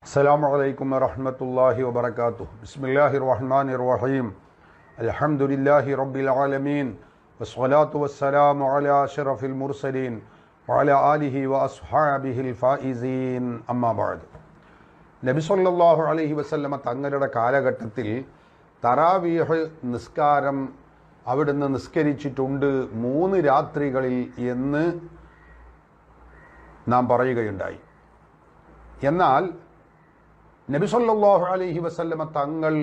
السلام عليكم ورحمة الله وبركاته. بسم الله الرحمن الرحيم. الحمد لله رب العالمين والصلاة والسلام على أشرف المرسلين وعلى آله وأصحابه الفائزين أما بعد. നബി സല്ലല്ലാഹു അലൈഹി വസല്ലമ തങ്ങളുടെ കാലഘട്ടത്തിൽ തറാവീഹ് നിസ്കാരം അവിടുന്ന് നിസ്കരിച്ചിട്ടുണ്ട് 3 രാത്രികളിൽ എന്ന് നാം പറയുകയുണ്ടായി. എന്നാൽ നബി സല്ലല്ലാഹു അലൈഹി വസല്ലമ തങ്ങൾ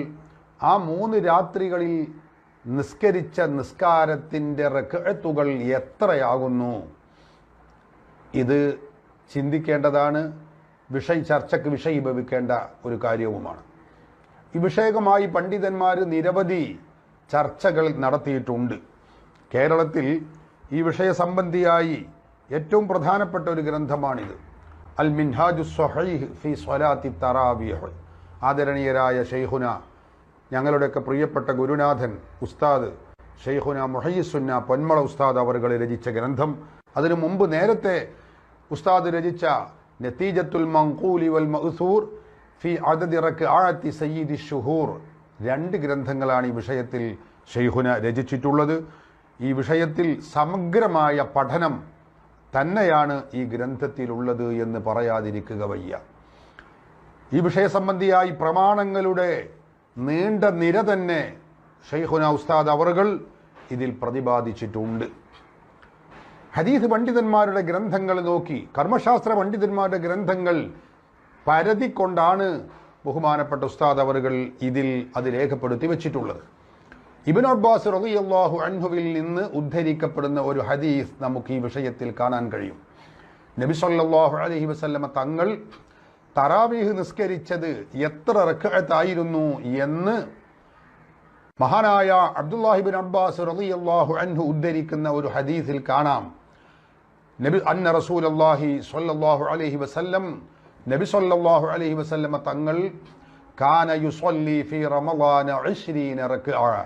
ആ 3 രാത്രികളിൽ നിസ്കരിച്ച നിസ്കാരത്തിൻ്റെ റക്അത്തുകൾ എത്രയാകുന്നു? ഇത് ചിന്തിക്കേണ്ടതാണ്, ചർച്ചയ്ക്ക് വിഷയീഭവിക്കേണ്ട ഒരു കാര്യവുമാണ്. ഈ വിഷയകമായി പണ്ഡിതന്മാർ നിരവധി ചർച്ചകൾ നടത്തിയിട്ടുണ്ട്. കേരളത്തിൽ ഈ വിഷയ സംബന്ധിയായി ഏറ്റവും പ്രധാനപ്പെട്ട ഒരു ഗ്രന്ഥമാണിത്, അൽ മിൻഹാജു സ്വഹീഹ് ഫി സ്വലാത്തി തറാവീഹ്. ആദരണീയരായ ഷെയ്ഖുന, ഞങ്ങളുടെയൊക്കെ പ്രിയപ്പെട്ട ഗുരുനാഥൻ ഉസ്താദ് ഷെയ്ഖുന മുഹയ്യിസുന്ന പൊന്മള ഉസ്താദ് അവർ രചിച്ച ഗ്രന്ഥം. അതിനു മുമ്പ് നേരത്തെ ഉസ്താദ് രചിച്ച നതീജത്തുൽ മൻഖൂലി വൽ മഅ്സൂർ ഫി അദദി റക്അഅത്തി സയ്യിദി ശുഹൂർ, 2 ഗ്രന്ഥങ്ങളാണ് ഈ വിഷയത്തിൽ ഷെയ്ഖുന രചിച്ചിട്ടുള്ളത്. ഈ വിഷയത്തിൽ സമഗ്രമായ പഠനം തന്നെയാണ് ഈ ഗ്രന്ഥത്തിലുള്ളത് എന്ന് പറയാതിരിക്കുക വയ്യ. ഈ വിഷയ സംബന്ധിയായി പ്രമാണങ്ങളുടെ നീണ്ട നിര തന്നെ ഷെയ്ഖുന ഉസ്താദ് അവറുകൾ ഇതിൽ പ്രതിപാദിച്ചിട്ടുണ്ട്. ഹദീസ് പണ്ഡിതന്മാരുടെ ഗ്രന്ഥങ്ങൾ നോക്കി, കർമ്മശാസ്ത്ര പണ്ഡിതന്മാരുടെ ഗ്രന്ഥങ്ങൾ പരതിക്കൊണ്ടാണ് ബഹുമാനപ്പെട്ട ഉസ്താദ് അവറുകൾ ഇതിൽ അത് രേഖപ്പെടുത്തി വെച്ചിട്ടുള്ളത്. ഇബ്നു അബ്ബാസ് റളിയല്ലാഹു അൻഹുവിൽ നിന്ന് ഉദ്ധരിക്കപ്പെടുന്ന ഒരു ഹദീസ് നമുക്ക് ഈ വിഷയത്തിൽ കാണാൻ കഴിയും. നബി സല്ലല്ലാഹു അലൈഹി വസല്ലമ തങ്ങൾ തറാവീഹ് നിസ്കരിച്ചത് എത്ര റക്അത്തായിരുന്നു എന്ന് മഹാനായ അബ്ദുല്ലാഹി ഇബ്നു അബ്ബാസ് റളിയല്ലാഹു അൻഹു ഉദ്ധരിക്കുന്ന ഒരു ഹദീസിൽ കാണാം. അന്ന റസൂലുള്ളാഹി സ്വല്ലല്ലാഹു അലൈഹി വസല്ലം, നബി സല്ലല്ലാഹു അലൈഹി വസല്ലമ തങ്ങൾ കാന യുസല്ലി ഫീ റമളാന 20 റക്അഅ.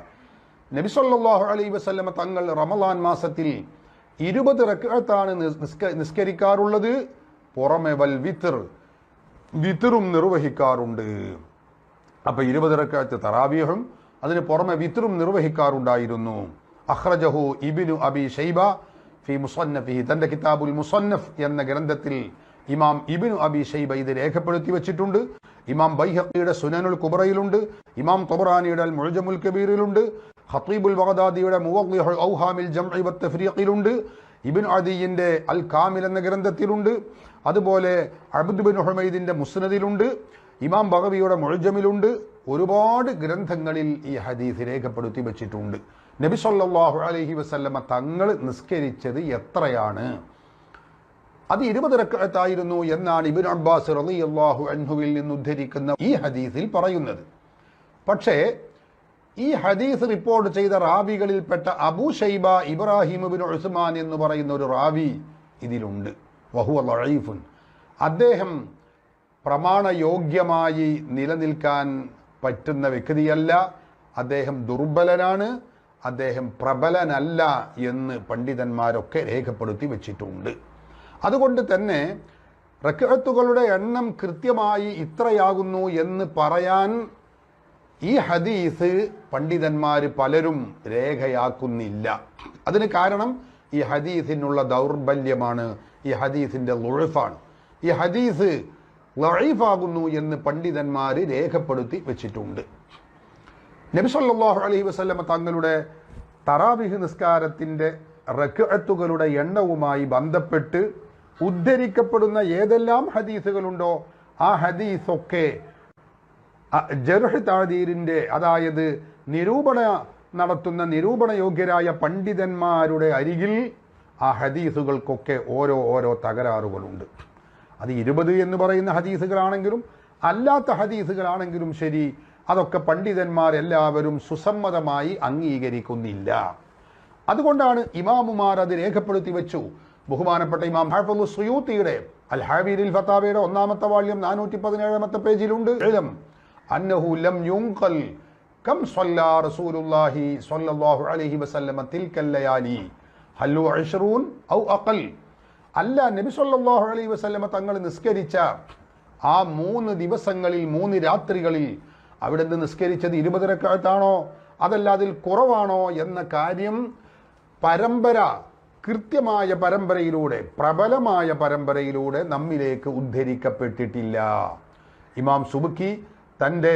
നബി സല്ലല്ലാഹു അലൈഹി വസല്ലമ തങ്ങൾ റമളാൻ മാസത്തിൽ 20 റക്അത്താണ് നിസ്കരിക്കാറുള്ളത്. പുറമെ വൽ വിത്റും നിർവഹിക്കാറുണ്ട്. അപ്പോൾ 20 റക്അത്ത് തറാവീഹും അതിന് പുറമെ വിത്റും നിർവഹിക്കാറുണ്ടായിരുന്നു. അഖ്റജഹു ഇബ്നു അബി ഷൈബ ഫി മുസന്നഫിഹി, തന്റെ കിതാബുൽ മുസന്നഫ് എന്ന ഗ്രന്ഥത്തിൽ ഇമാം ഇബ്നു അബി ഷൈബ ഇത് രേഖപ്പെടുത്തി വെച്ചിട്ടുണ്ട്. ഇമാം ബൈഹഖിയുടെ സുനനുൽ കുബ്രയിലുണ്ട്, ഇമാം തബറാനിയുടെ അൽ മുഅ്ജമുൽ കബീറിലുണ്ട്, ഖതീബുൽ ബഗ്ദാദിയുടെ മുവദ്ദിഹുൽ ഔഹാമിൽ ജംഇ വത്തഫ്രീഖിലുണ്ട്, ഇബ്നു അദിയുടെ അൽ കാമിൽ എന്ന ഗ്രന്ഥത്തിലുണ്ട്, അതുപോലെ അബ്ദ് ബിൻ ഹുമൈദിന്റെ മുസ്നദിലുണ്ട്, ഇമാം ബഗവിയുടെ മുഅ്ജമിലുണ്ട്. ഒരുപാട് ഗ്രന്ഥങ്ങളിൽ ഈ ഹദീസ് രേഖപ്പെടുത്തി വെച്ചിട്ടുണ്ട്. നബി സല്ലല്ലാഹു അലൈഹി വസല്ലമ തങ്ങൾ നിസ്കരിച്ചത് എത്രയാണ്? അത് 20 റക്അത്തായിരുന്നു എന്നാണ് ഇബ്നു അബ്ബാസ് റളിയല്ലാഹു അൻഹുവിൽ നിന്ന് ഉദ്ധരിക്കുന്ന ഈ ഹദീസിൽ പറയുന്നത്. പക്ഷേ ഈ ഹദീസ് റിപ്പോർട്ട് ചെയ്ത റാവികളിൽപ്പെട്ട അബൂ ഷൈബ ഇബ്രാഹിം ഇബ്നു ഉസ്മാൻ എന്ന് പറയുന്ന ഒരു റാവി ഇതിലുണ്ട്. വഹുവ ലഈഫുൻ. അദ്ദേഹം പ്രമാണയോഗ്യമായി നിലനിൽക്കാൻ പറ്റുന്ന വ്യക്തിയല്ല, അദ്ദേഹം ദുർബലനാണ്, അദ്ദേഹം പ്രബലനല്ല എന്ന് പണ്ഡിതന്മാരൊക്കെ രേഖപ്പെടുത്തി വെച്ചിട്ടുണ്ട്. അതുകൊണ്ട് തന്നെ റക്അത്തുകളുടെ എണ്ണം കൃത്യമായി ഇത്രയാകുന്നു എന്ന് പറയാൻ ഈ ഹദീസ് പണ്ഡിതന്മാർ പലരും രേഖയാക്കുന്നില്ല. അതിന് കാരണം ഈ ഹദീസിനുള്ള ദൗർബല്യമാണ്, ഈ ഹദീസിന്റെ ളുഅഫാണ്. ഈ ഹദീസ് ലഈഫാകുന്നു എന്ന് പണ്ഡിതന്മാർ രേഖപ്പെടുത്തി വെച്ചിട്ടുണ്ട്. നബി സല്ലല്ലാഹു അലൈഹി വസല്ലമ തങ്ങളുടെ തറാവീഹ് നിസ്കാരത്തിന്റെ റക്അത്തുകളുടെ എണ്ണവുമായി ബന്ധപ്പെട്ട് ഉദ്ധരിക്കപ്പെടുന്ന ഏതെല്ലാം ഹദീസുകളുണ്ടോ ആ ഹദീസൊക്കെ ജർഹ് തഅദീലിന്റെ, അതായത് നിരൂപണയോഗ്യരായ പണ്ഡിതന്മാരുടെ അരികിൽ ആ ഹദീസുകൾക്കൊക്കെ ഓരോ തകരാറുകളുണ്ട്. അത് 20 എന്ന് പറയുന്ന ഹദീസുകളാണെങ്കിലും അല്ലാത്ത ഹദീസുകളാണെങ്കിലും ശരി, അതൊക്കെ പണ്ഡിതന്മാരെല്ലാവരും സുസമ്മതമായി അംഗീകരിക്കുന്നില്ല. അതുകൊണ്ടാണ് ഇമാമുമാർ അത് രേഖപ്പെടുത്തി വെച്ചു. ബഹുമാനപ്പെട്ട ഇമാം ഹാഫിളു സുയൂത്തിയുടെ അൽ ഹാബീരിൽ ഫതാവയുടെ 1-ാമത്തെ വാള്യം 417-ാമത്തെ പേജിലുണ്ട്, അന്നഹു ലം യുൻഖൽ കം സ്വല്ലാ റസൂലുള്ളാഹി സ്വല്ലല്ലാഹു അലൈഹി വസല്ലമ തിൽക്കൽ ലയാലി ഹല്ലു 20 ഔ അഖൽ. അല്ല, നബി സല്ലല്ലാഹു അലൈഹി വസല്ലമ തങ്ങൾ നിസ്കരിച്ച ആ 3 ദിവസങ്ങളിൽ 3 രാത്രികളിൽ അവിടുന്ന് നിസ്കരിച്ചത് 20 റക്അത്താണോ അതല്ല അതിൽ കുറവാണോ എന്ന കാര്യം കൃത്യമായ പരമ്പരയിലൂടെ, പ്രബലമായ പരമ്പരയിലൂടെ നമ്മിലേക്ക് ഉദ്ധരിക്കപ്പെട്ടിട്ടില്ല. ഇമാം സുബുക്കി തൻ്റെ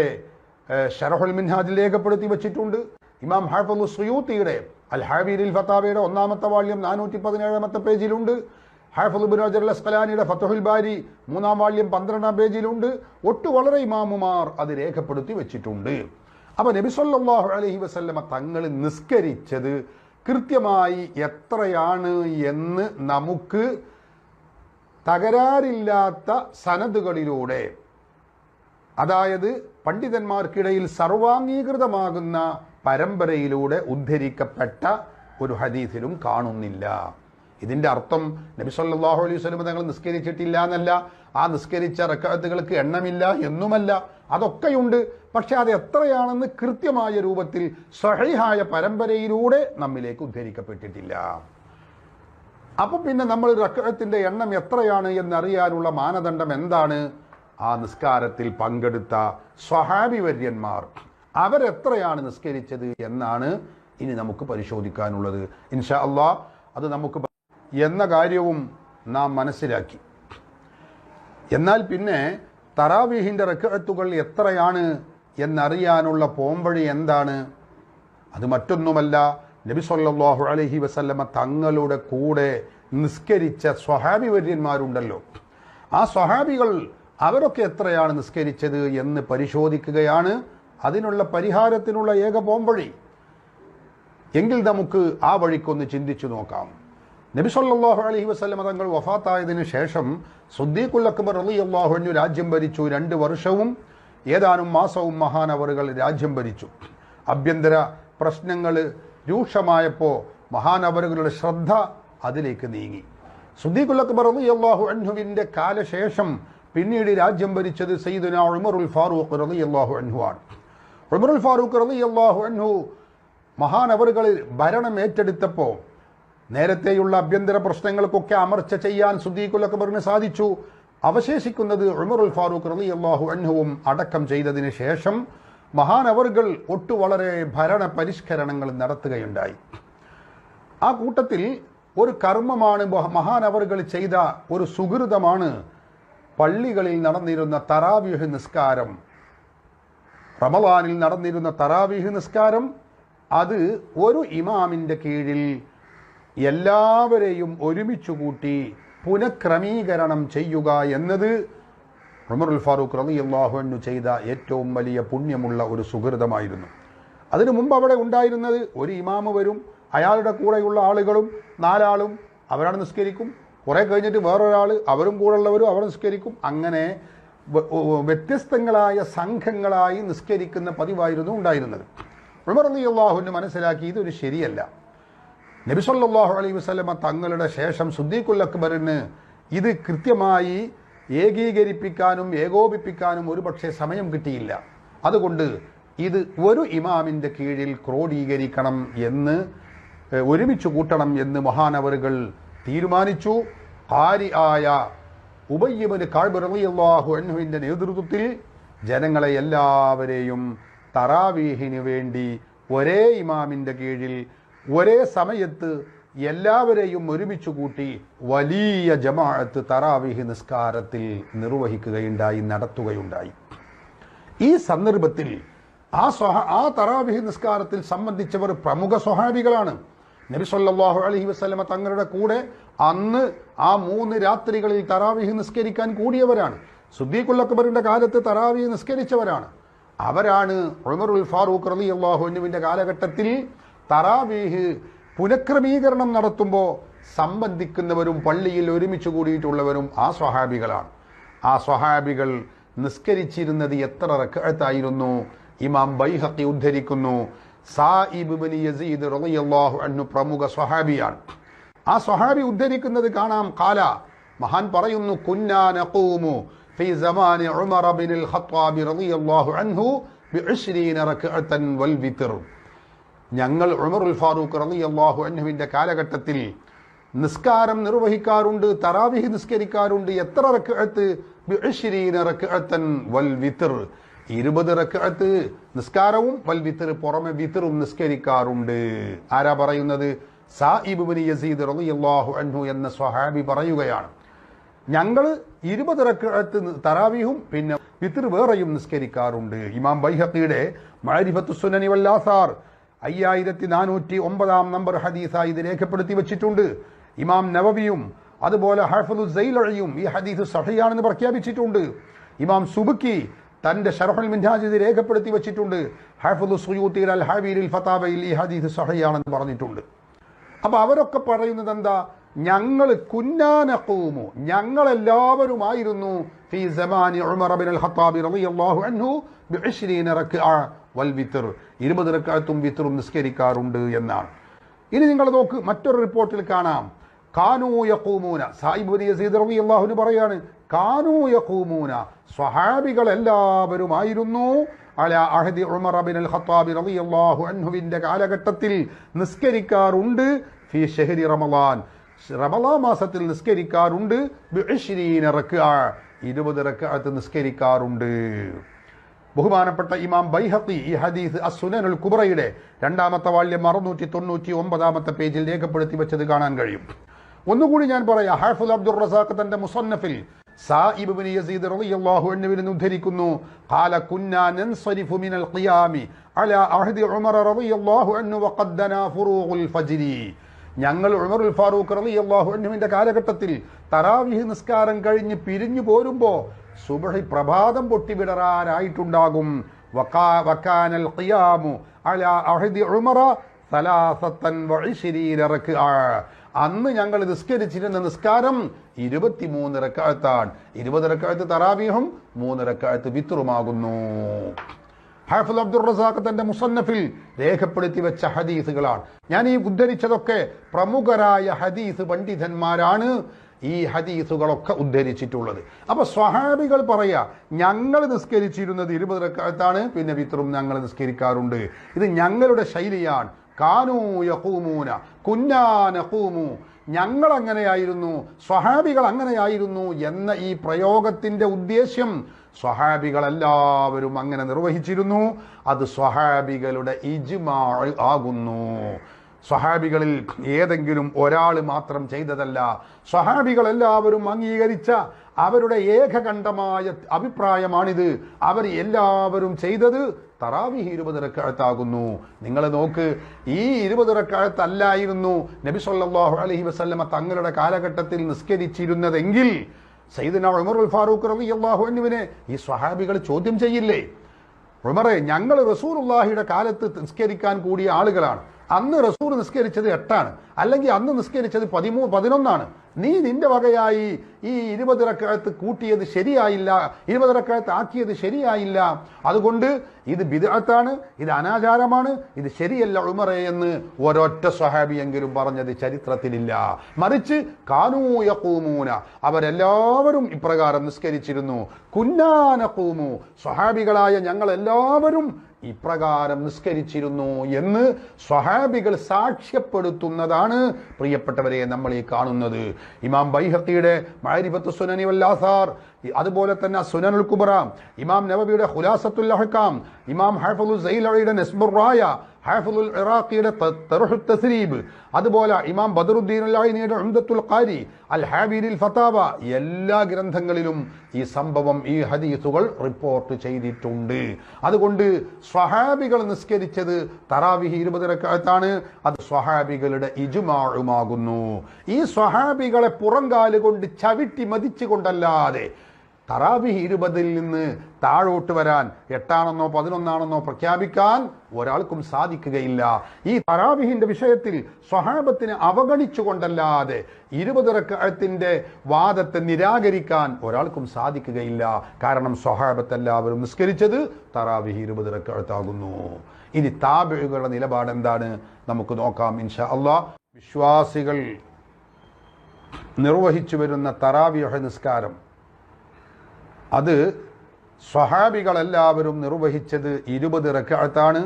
ശറഹുൽ മിൻഹാജിൽ രേഖപ്പെടുത്തി വച്ചിട്ടുണ്ട്. ഇമാം ഹാഫിള് സുയൂത്തിയുടെ അൽ ഹാബീരിൽ ഫത്താവയുടെ 1-ാമത്തെ വാള്യം 417-ാമത്തെ പേജിലുണ്ട്. ഹാഫിള് ഇബ്നു ഹജർ അൽ അസ്ഖലാനിയുടെ ഫത്ഹുൽ ബാരി 3-ാം വാള്യം 12-ാം പേജിലുണ്ട്. വളരെ ഇമാമുമാർ അത് രേഖപ്പെടുത്തി വെച്ചിട്ടുണ്ട്. അപ്പോൾ നബി സല്ലല്ലാഹു അലൈഹി വസല്ലമ തങ്ങൾ നിസ്കരിച്ചത് കൃത്യമായി എത്രയാണ് എന്ന് നമുക്ക് തകരാറില്ലാത്ത സനദുകളിലൂടെ, അതായത് പണ്ഡിതന്മാർക്കിടയിൽ സർവാംഗീകൃതമാകുന്ന പരമ്പരയിലൂടെ ഉദ്ധരിക്കപ്പെട്ട ഒരു ഹദീസിലും കാണുന്നില്ല. ഇതിൻ്റെ അർത്ഥം നബി സല്ലല്ലാഹു അലൈഹി വസല്ലം തങ്ങൾ നിസ്കരിച്ചിട്ടില്ല എന്നല്ല, ആ നിസ്കരിച്ച റക്അത്തുകൾക്ക് എണ്ണമില്ല എന്നുമല്ല, അതൊക്കെയുണ്ട്. പക്ഷെ അത് എത്രയാണെന്ന് കൃത്യമായ രൂപത്തിൽ സ്വഹീഹായ പരമ്പരയിലൂടെ നമ്മിലേക്ക് ഉദ്ധരിക്കപ്പെട്ടിട്ടില്ല. അപ്പം പിന്നെ നമ്മൾ റക്അത്തിന്റെ എണ്ണം എത്രയാണ് എന്നറിയാനുള്ള മാനദണ്ഡം എന്താണ്? ആ നിസ്കാരത്തിൽ പങ്കെടുത്ത സ്വഹാബി വര്യന്മാർ അവരെത്രയാണ് നിസ്കരിച്ചത് എന്നാണ് ഇനി നമുക്ക് പരിശോധിക്കാനുള്ളത്. ഇൻഷാ അല്ലാഹ് അത് നമുക്ക് എന്ന കാര്യവും നാം മനസ്സിലാക്കി. എന്നാൽ പിന്നെ തറാവീഹിൻ്റെ റക്അത്തുകൾ എത്രയാണ് എന്നറിയാനുള്ള പോംവഴി എന്താണ്? അത് മറ്റൊന്നുമല്ല, നബി സല്ലല്ലാഹു അലൈഹി വസല്ലമ തങ്ങളുടെ കൂടെ നിസ്കരിച്ച സ്വഹാബി വര്യന്മാരുണ്ടല്ലോ, ആ സ്വഹാബികൾ അവരൊക്കെ എത്രയാണ് നിസ്കരിച്ചത് എന്ന് പരിശോധിക്കുകയാണ് അതിനുള്ള പരിഹാരത്തിനുള്ള ഏക പോംവഴി. എങ്കിൽ നമുക്ക് ആ വഴിക്കൊന്ന് ചിന്തിച്ചു നോക്കാം. നബി സല്ലല്ലാഹു അലൈഹി വസല്ലമ തങ്ങൾ വഫാത്തായതിനു ശേഷം സിദ്ദീഖുൽ അക്ബർ റളിയല്ലാഹു അൻഹു രാജ്യം ഭരിച്ചു. 2 വർഷവും ഏതാനും മാസവും മഹാനവറുകൾ രാജ്യം ഭരിച്ചു. ആഭ്യന്തര പ്രശ്നങ്ങൾ രൂക്ഷമായപ്പോൾ മഹാനവറുകളുടെ ശ്രദ്ധ അതിലേക്ക് നീങ്ങി. സിദ്ദീഖുൽ അക്ബർ റളിയല്ലാഹു അൻഹുവിൻ്റെ കാലശേഷം പിന്നീട് രാജ്യം ഭരിച്ചത് സയ്യിദുനാ ഉമറുൽ ഫാറൂഖ് റളിയല്ലാഹു അൻഹു ആണ്. ഉമറുൽ ഫാറൂഖ് റളിയല്ലാഹു അൻഹു മഹാനവറുകൾ ഭരണം ഏറ്റെടുത്തപ്പോൾ നേരത്തെയുള്ള ആഭ്യന്തര പ്രശ്നങ്ങൾക്കൊക്കെ അമർച്ച ചെയ്യാൻ സിദ്ദീഖുൽ അക്ബറിന് സാധിച്ചു. അവശേഷിക്കുന്നത് ഉമറുൽ ഫാറൂഖ് റളിയല്ലാഹു അൻഹുവും അടക്കം ചെയ്തതിന് ശേഷം മഹാനവറുകൾ വളരെ ഭരണ പരിഷ്കരണങ്ങൾ നടത്തുകയുണ്ടായി. ആ കൂട്ടത്തിൽ ഒരു കർമ്മമാണ് മഹാനവറുകൾ ചെയ്ത ഒരു സുഹൃതമാണ് പള്ളികളിൽ നടന്നിരുന്ന തറാവീഹ് നിസ്കാരം. റമളാനിൽ നടന്നിരുന്ന തറാവീഹ് നിസ്കാരം അത് ഒരു ഇമാമിൻ്റെ കീഴിൽ എല്ലാവരെയും ഒരുമിച്ചു കൂട്ടി പുനഃക്രമീകരണം ചെയ്യുക എന്നത് ഉമറുൽ ഫാറൂഖ് റളിയല്ലാഹു അൻഹു ചെയ്ത ഏറ്റവും വലിയ പുണ്യമുള്ള ഒരു സുഹൃതമായിരുന്നു. അതിനു മുമ്പ് അവിടെ ഉണ്ടായിരുന്നത് ഒരു ഇമാമ് വരും, അയാളുടെ കൂടെയുള്ള ആളുകളും 4 ആളും അവരാണ് നിസ്കരിക്കും. കുറെ കഴിഞ്ഞിട്ട് വേറൊരാൾ അവരും കൂടെയുള്ളവരും അവർ നിസ്കരിക്കും. അങ്ങനെ വ്യത്യസ്തങ്ങളായ സംഘങ്ങളായി നിസ്കരിക്കുന്ന പതിവായിരുന്നു ഉണ്ടായിരുന്നത്. ഉമർ റളിയല്ലാഹു അൻഹു മനസ്സിലാക്കി ഇതൊരു ശരിയല്ല. നബി സല്ലല്ലാഹു അലൈഹി വസല്ലമ തങ്ങളുടെ ശേഷം സിദ്ദീഖുൽ അക്ബറിന് ഇത് കൃത്യമായി ഏകീകരിപ്പിക്കാനും ഏകോപിപ്പിക്കാനും ഒരുപക്ഷെ സമയം കിട്ടിയില്ല. അതുകൊണ്ട് ഇത് ഒരു ഇമാമിൻ്റെ കീഴിൽ ക്രോഡീകരിക്കണം എന്ന്, ഒരുമിച്ച് കൂട്ടണം എന്ന് മഹാനവറുകൾ തീരുമാനിച്ചു. ഖാരിആയ ഉബയ്യ് ഇബ്നു കഅബ് റളിയല്ലാഹു അൻഹുവിൻ്റെ നേതൃത്വത്തിൽ ജനങ്ങളെ എല്ലാവരെയും തറാവീഹിന് വേണ്ടി ഒരേ ഇമാമിൻ്റെ കീഴിൽ ഒരേ സമയത്ത് എല്ലാവരെയും ഒരുമിച്ച് കൂട്ടി വലിയ ജമാഅത്ത് തറാവീഹ് നിസ്കാരത്തിൽ നിർവഹിക്കുകയുണ്ടായി, നടത്തുകയുണ്ടായി. ഈ സന്ദർഭത്തിൽ ആ തറാവീഹ് നിസ്കാരത്തിൽ സംബന്ധിച്ചവർ പ്രമുഖ സ്വഹാബികളാണ്. നബി സല്ലല്ലാഹു അലൈഹി വസല്ലമ തങ്ങളുടെ കൂടെ അന്ന് ആ 3 രാത്രികളിൽ തറാവീഹ് നിസ്കരിക്കാൻ കൂടിയവരാണ്. സിദ്ദീഖുൽ അക്ബറിന്റെ കാലത്ത് തറാവീഹ് നിസ്കരിച്ചവരാണ്. അവരാണ് ഉമറുൽ ഫാറൂഖ് റളിയല്ലാഹു അൻഹുവിന്റെ കാലഘട്ടത്തിൽ തറാവീഹ് പുനഃക്രമീകരണം നടത്തുമ്പോൾ സംബന്ധിക്കുന്നവരും പള്ളിയിൽ ഒരുമിച്ച് കൂടിയിട്ടുള്ളവരും ആ സ്വഹാബികളാണ്. ആ സ്വഹാബികൾ നിസ്കരിച്ചിരുന്നത് എത്ര റക്അത്തായിരുന്നു? ഇമാം ബൈഹഖി ഉദ്ധരിക്കുന്നു, സായിബ് ഇബ്നു യസീദ് റളിയല്ലാഹു അൻഹു പ്രമുഖ സ്വഹാബിയാണ്. ആ സ്വഹാബി ഉദ്ധരിക്കുന്നത് കാണാം. ഖാല, മഹാൻ പറയുന്നു, കുന്നാ നഖൂമു ഫീ സമാനി ഉമർ ഇബ്നുൽ ഖത്താബ് റളിയല്ലാഹു അൻഹു ബി20 റക്അത്തൻ വൽ വിത്ർ. ഞങ്ങൾ ഉമറുൽ ഫാറൂഖ് റളിയല്ലാഹു അൻഹുവിൻ്റെ കാലഘട്ടത്തിൽ നിസ്കാരം നിർവഹിക്കാറുണ്ട്, തറാവിഹ് നിസ്കരിക്കാറുണ്ട്. എത്ര റക്അത്ത്? ബിഇശ്രീന റക്അത്തൻ വൽ വിത്ർ, 20 റക്അത്ത് നിസ്കാരവും വൽ വിത്ർ, പുറമെ വിത്റും നിസ്കരിക്കാറുണ്ട്. ആരാ പറയുന്നത്? സായിബ് ഇബ്നു യസീദ് റളിയല്ലാഹു അൻഹു എന്ന സ്വഹാബി പറയുകയാണ്, ഞങ്ങൾ 20 റക്അത്ത് തറാവീഹും പിന്നെ വിത്ർ വേറെയും നിസ്കരിക്കാറുണ്ട്. ഇമാം ബൈഹഖിയുടെ മഅരിഫത്തുസ് സുനനി വൽ ആസാർ 5409 നമ്പർ ഹദീസായി ഇത് രേഖപ്പെടുത്തി വെച്ചിട്ടുണ്ട്. ഇമാം നവവിയും അതുപോലെ ഹാഫിദുൽ സൈലഇയും ഈ ഹദീസ് സഹിയാണെന്ന് പ്രഖ്യാപിച്ചിട്ടുണ്ട്. ഇമാം സുബക്കി തന്റെ ശർഹുൽ മിൻഹാജ് ഇത് രേഖപ്പെടുത്തി വെച്ചിട്ടുണ്ട്. ഹാഫിദുൽ സുയൂത്തി അൽ ഹാവീരിൽ ഫതാവയിൽ ഈ ഹദീസ് സഹിയാണെന്ന് പറഞ്ഞിട്ടുണ്ട്. അപ്പൊ അവരൊക്കെ പറയുന്നത് എന്താ? ഞങ്ങൾ കുന്നാനഖൂമു, ഞങ്ങളെല്ലാവരുമായിരുന്നു ഫീ സമാനി ഉമർ ഇബ്നുൽ ഖത്താബ് റളിയല്ലാഹു അൻഹു ബിഇശ്രീന റക്അ വൽ വിത്ർ, 20 റക്അത്തും വിത്റും നിസ്കരിക്കാറുണ്ട് എന്നാണ്. ഇനി നിങ്ങൾ നോക്ക്, മറ്റൊരു റിപ്പോർട്ടിൽ കാണാം കാനൂ യഖൂമൂന, സായിബ് ഇബ്നു യസീദ് റളിയല്ലാഹു അൻഹു പറയാണ്, കാനൂ യഖൂമൂന, സ്വഹാബികൾ എല്ലാവരുമായിരുന്നു അലാ അഹദി ഉമർ ഇബ്നുൽ ഖത്താബ് റളിയല്ലാഹു അൻഹുവിന്റെ കാലഘട്ടത്തിൽ നിസ്കരിക്കാറുണ്ട് ഫീ ശഹരി റമളാൻ, റമളാൻ മാസത്തിൽ നിസ്കരിക്കാറുണ്ട് ബിഇശ്രീന റക്അ, 20 റക്അത്ത് നിസ്കരിക്കാറുണ്ട്. ബഹുമാനപ്പെട്ട ഇമാം ബൈഹഖി ഈ ഹദീസ് അസ്സുനനുൽ കുബ്രയുടെ 2ാമത്തെ വാല്യം 699 പേജിൽ രേഖപ്പെടുത്തി വെച്ചത് കാണാൻ കഴിയും. ഒന്നുകൂടി ഞാൻ പറയാം, ഹാഫിദ് അബ്ദുർ റസാഖ് തന്റെ മുസന്നഫിൽ സായിബ് ഇബ്നു യസീദ് റളിയല്ലാഹു അൻഹുവിൽ നിന്ന് ഉദ്ധരിക്കുന്നു, ഖാല കുന്നാ നൻസരിഫു മിനൽ ഖിയാമി അലാ അഹദി ഉമർ റളിയല്ലാഹു അൻഹു വഖദ്ദനാ ഫുറൂഖുൽ ഫജ്രി, ഞങ്ങൾ ഉമറുൽ ഫാറൂഖ് റളിയല്ലാഹു അൻഹുവിന്റെ കാലഘട്ടത്തിൽ തറാവീഹ് നിസ്കാരം കഴിഞ്ഞ് പിരിഞ്ഞു പോരുമ്പോ സുബ്ഹി പ്രഭാതം പൊട്ടിവിടരാനായിട്ടുണ്ടാകും. വകാനൽ ഖിയാമു അലാ അഹദി ഉമറ 23 റക്അ, അന്ന് ഞങ്ങൾ നിസ്കരിച്ചിരുന്ന നിസ്കാരം 23 റക്അത്താണ്. 20 റക്അത്ത് തറാവീഹും 3 റക്അത്ത് വിത്റുമാകുന്നു. ഹാഫിദ് അബ്ദുർ റസാഖ് തന്റെ മുസന്നഫിൽ രേഖപ്പെടുത്തി വെച്ച ഹദീസുകളാണ്. ഞാൻ ഈ ഉദ്ധരിച്ചതൊക്കെ പ്രമുഖരായ ഹദീസ് പണ്ഡിതന്മാരാണ് ഈ ഹദീസുകളൊക്കെ ഉദ്ധരിച്ചിട്ടുള്ളത്. അപ്പൊ സ്വഹാബികൾ പറയാ, ഞങ്ങൾ നിസ്കരിച്ചിരുന്നത് 20 റക്അത്താണ്, പിന്നെ വിത്റും ഞങ്ങൾ നിസ്കരിക്കാറുണ്ട്. ഇത് ഞങ്ങളുടെ ശൈലിയാണ്. കാനൂ യഖൂമൂന കുന്നാ നഖൂമു, ഞങ്ങൾ അങ്ങനെയായിരുന്നു, സ്വഹാബികൾ അങ്ങനെയായിരുന്നു എന്ന ഈ പ്രയോഗത്തിന്റെ ഉദ്ദേശ്യം സ്വഹാബികൾ എല്ലാവരും അങ്ങനെ നിർവഹിച്ചിരുന്നു. അത് സ്വഹാബികളുടെ ഇജ്മാ ആകുന്നു. സ്വഹാബികളിൽ ഏതെങ്കിലും ഒരാൾ മാത്രം ചെയ്തതല്ല. സ്വഹാബികൾ എല്ലാവരും അംഗീകരിച്ച അവരുടെ ഏകകണ്ഠമായ അഭിപ്രായമാണിത്. അവർ എല്ലാവരും ചെയ്തത് തറാവീഹ് 20 റക്അത്താകുന്നു. നിങ്ങൾ നോക്ക്, ഈ 20 റക്അത്ത് അല്ലായിരുന്നു നബി സല്ലല്ലാഹു അലൈഹി വസല്ലമ തങ്ങളുടെ കാലഘട്ടത്തിൽ നിസ്കരിച്ചിരുന്നതെങ്കിൽ സയ്യിദുനാ ഉമറുൽ ഫാറൂഖ് റളിയല്ലാഹു അൻഹുവിനെ ഈ സ്വഹാബികൾ ചോദ്യം ചെയ്യില്ലേ? ഉമറെ, ഞങ്ങൾ റസൂലുള്ളാഹിയുടെ കാലത്ത് നിസ്കരിക്കാൻ കൂടിയ ആളുകളാണ്. അന്ന് റസൂൽ നിസ്കരിച്ചത് 8 അല്ലെങ്കിൽ അന്ന് നിസ്കരിച്ചത് 11. നീ നിന്റെ വകയായി ഈ 20 റക്അത്ത് കൂട്ടിയത് ശരിയായില്ല, 20 റക്അത്ത് ആക്കിയത് ശരിയായില്ല. അതുകൊണ്ട് ഇത് ബിദ്അത്താണ്, ഇത് അനാചാരമാണ്, ഇത് ശരിയല്ല ഉമറേ എന്ന് ഒരൊറ്റ സ്വഹാബിയെങ്കിലും പറഞ്ഞത് ചരിത്രത്തിലില്ല. മറിച്ച് കാനൂ യഖൂമൂന, അവരെല്ലാവരും ഇപ്രകാരം നിസ്കരിച്ചിരുന്നു. കുന്നാ നഖൂമു, സ്വഹാബികളായ ഞങ്ങൾ എല്ലാവരും ഇപ്രകാരം നിസ്കരിച്ചിരുന്നു എന്ന് സ്വഹാബികൾ സാക്ഷ്യപ്പെടുത്തുന്നതാണ് പ്രിയപ്പെട്ടവരെ നമ്മൾ ഈ കാണുന്നത്. ഇമാം ബൈഹഖിയുടെ മഅരിഫത്തുസ് സുനനി വൽ ആസാർ, അതുപോലെ തന്നെ സുനനുൽ കുബ്ര, ഇമാം നവവിയുടെ ഖുലാസത്തുൽ അഹ്കാം, ഇമാം ഹാഫിദുൽ സൈലഇയുടെ നസ്ബുർ റായ, ഹാഫിദുൽ ഇറാഖിയുടെ തർഹു തസ്രീബ്, അതുപോലെ ഇമാം ബദറുദ്ദീൻ അൽ-ഐനിയുടെ ഉംദത്തുൽ ഖാരി, അൽ ഹാബീരിൽ ഫതാവ, എല്ലാ ഗ്രന്ഥങ്ങളിലും ഈ സംഭവം, ഈ ഹദീസുകൾ റിപ്പോർട്ട് ചെയ്തിട്ടുണ്ട്. അതുകൊണ്ട് സ്വഹാബികൾ നിസ്കരിച്ചത് തറാവീഹ് 20 റക്അത്താണ്. അത് സ്വഹാബികളുടെ ഇജ്മാഉമാകുന്നു. ഈ സ്വഹാബികളെ പുറംകാല് കൊണ്ട് ചവിട്ടി മതിച്ചുകൊണ്ടല്ലാതെ തറാവീഹ് 20-ൽ നിന്ന് താഴോട്ട് വരാൻ 8 11 പ്രഖ്യാപിക്കാൻ ഒരാൾക്കും സാധിക്കുകയില്ല. ഈ തറാവീഹിന്റെ വിഷയത്തിൽ സ്വഹാബത്തിനെ അവഗണിച്ചുകൊണ്ടല്ലാതെ 20 റക്അത്തിന്റെ വാദത്തെ നിരാകരിക്കാൻ ഒരാൾക്കും സാധിക്കുകയില്ല. കാരണം സ്വഹാബത്ത് എല്ലാവരും നിസ്കരിച്ചത് തറാവീഹ് 20 റക്അത്താകുന്നു. ഇനി താബിഈകളുടെ നിലപാട് എന്താണ് നമുക്ക് നോക്കാം ഇൻഷാ അല്ലാഹ്. വിശ്വാസികൾ നിർവഹിച്ചു വരുന്ന തറാവീഹ് നിസ്കാരം അത് സ്വഹാബികളെല്ലാവരും നിർവഹിച്ചത് 20 റക്അത്താണ്.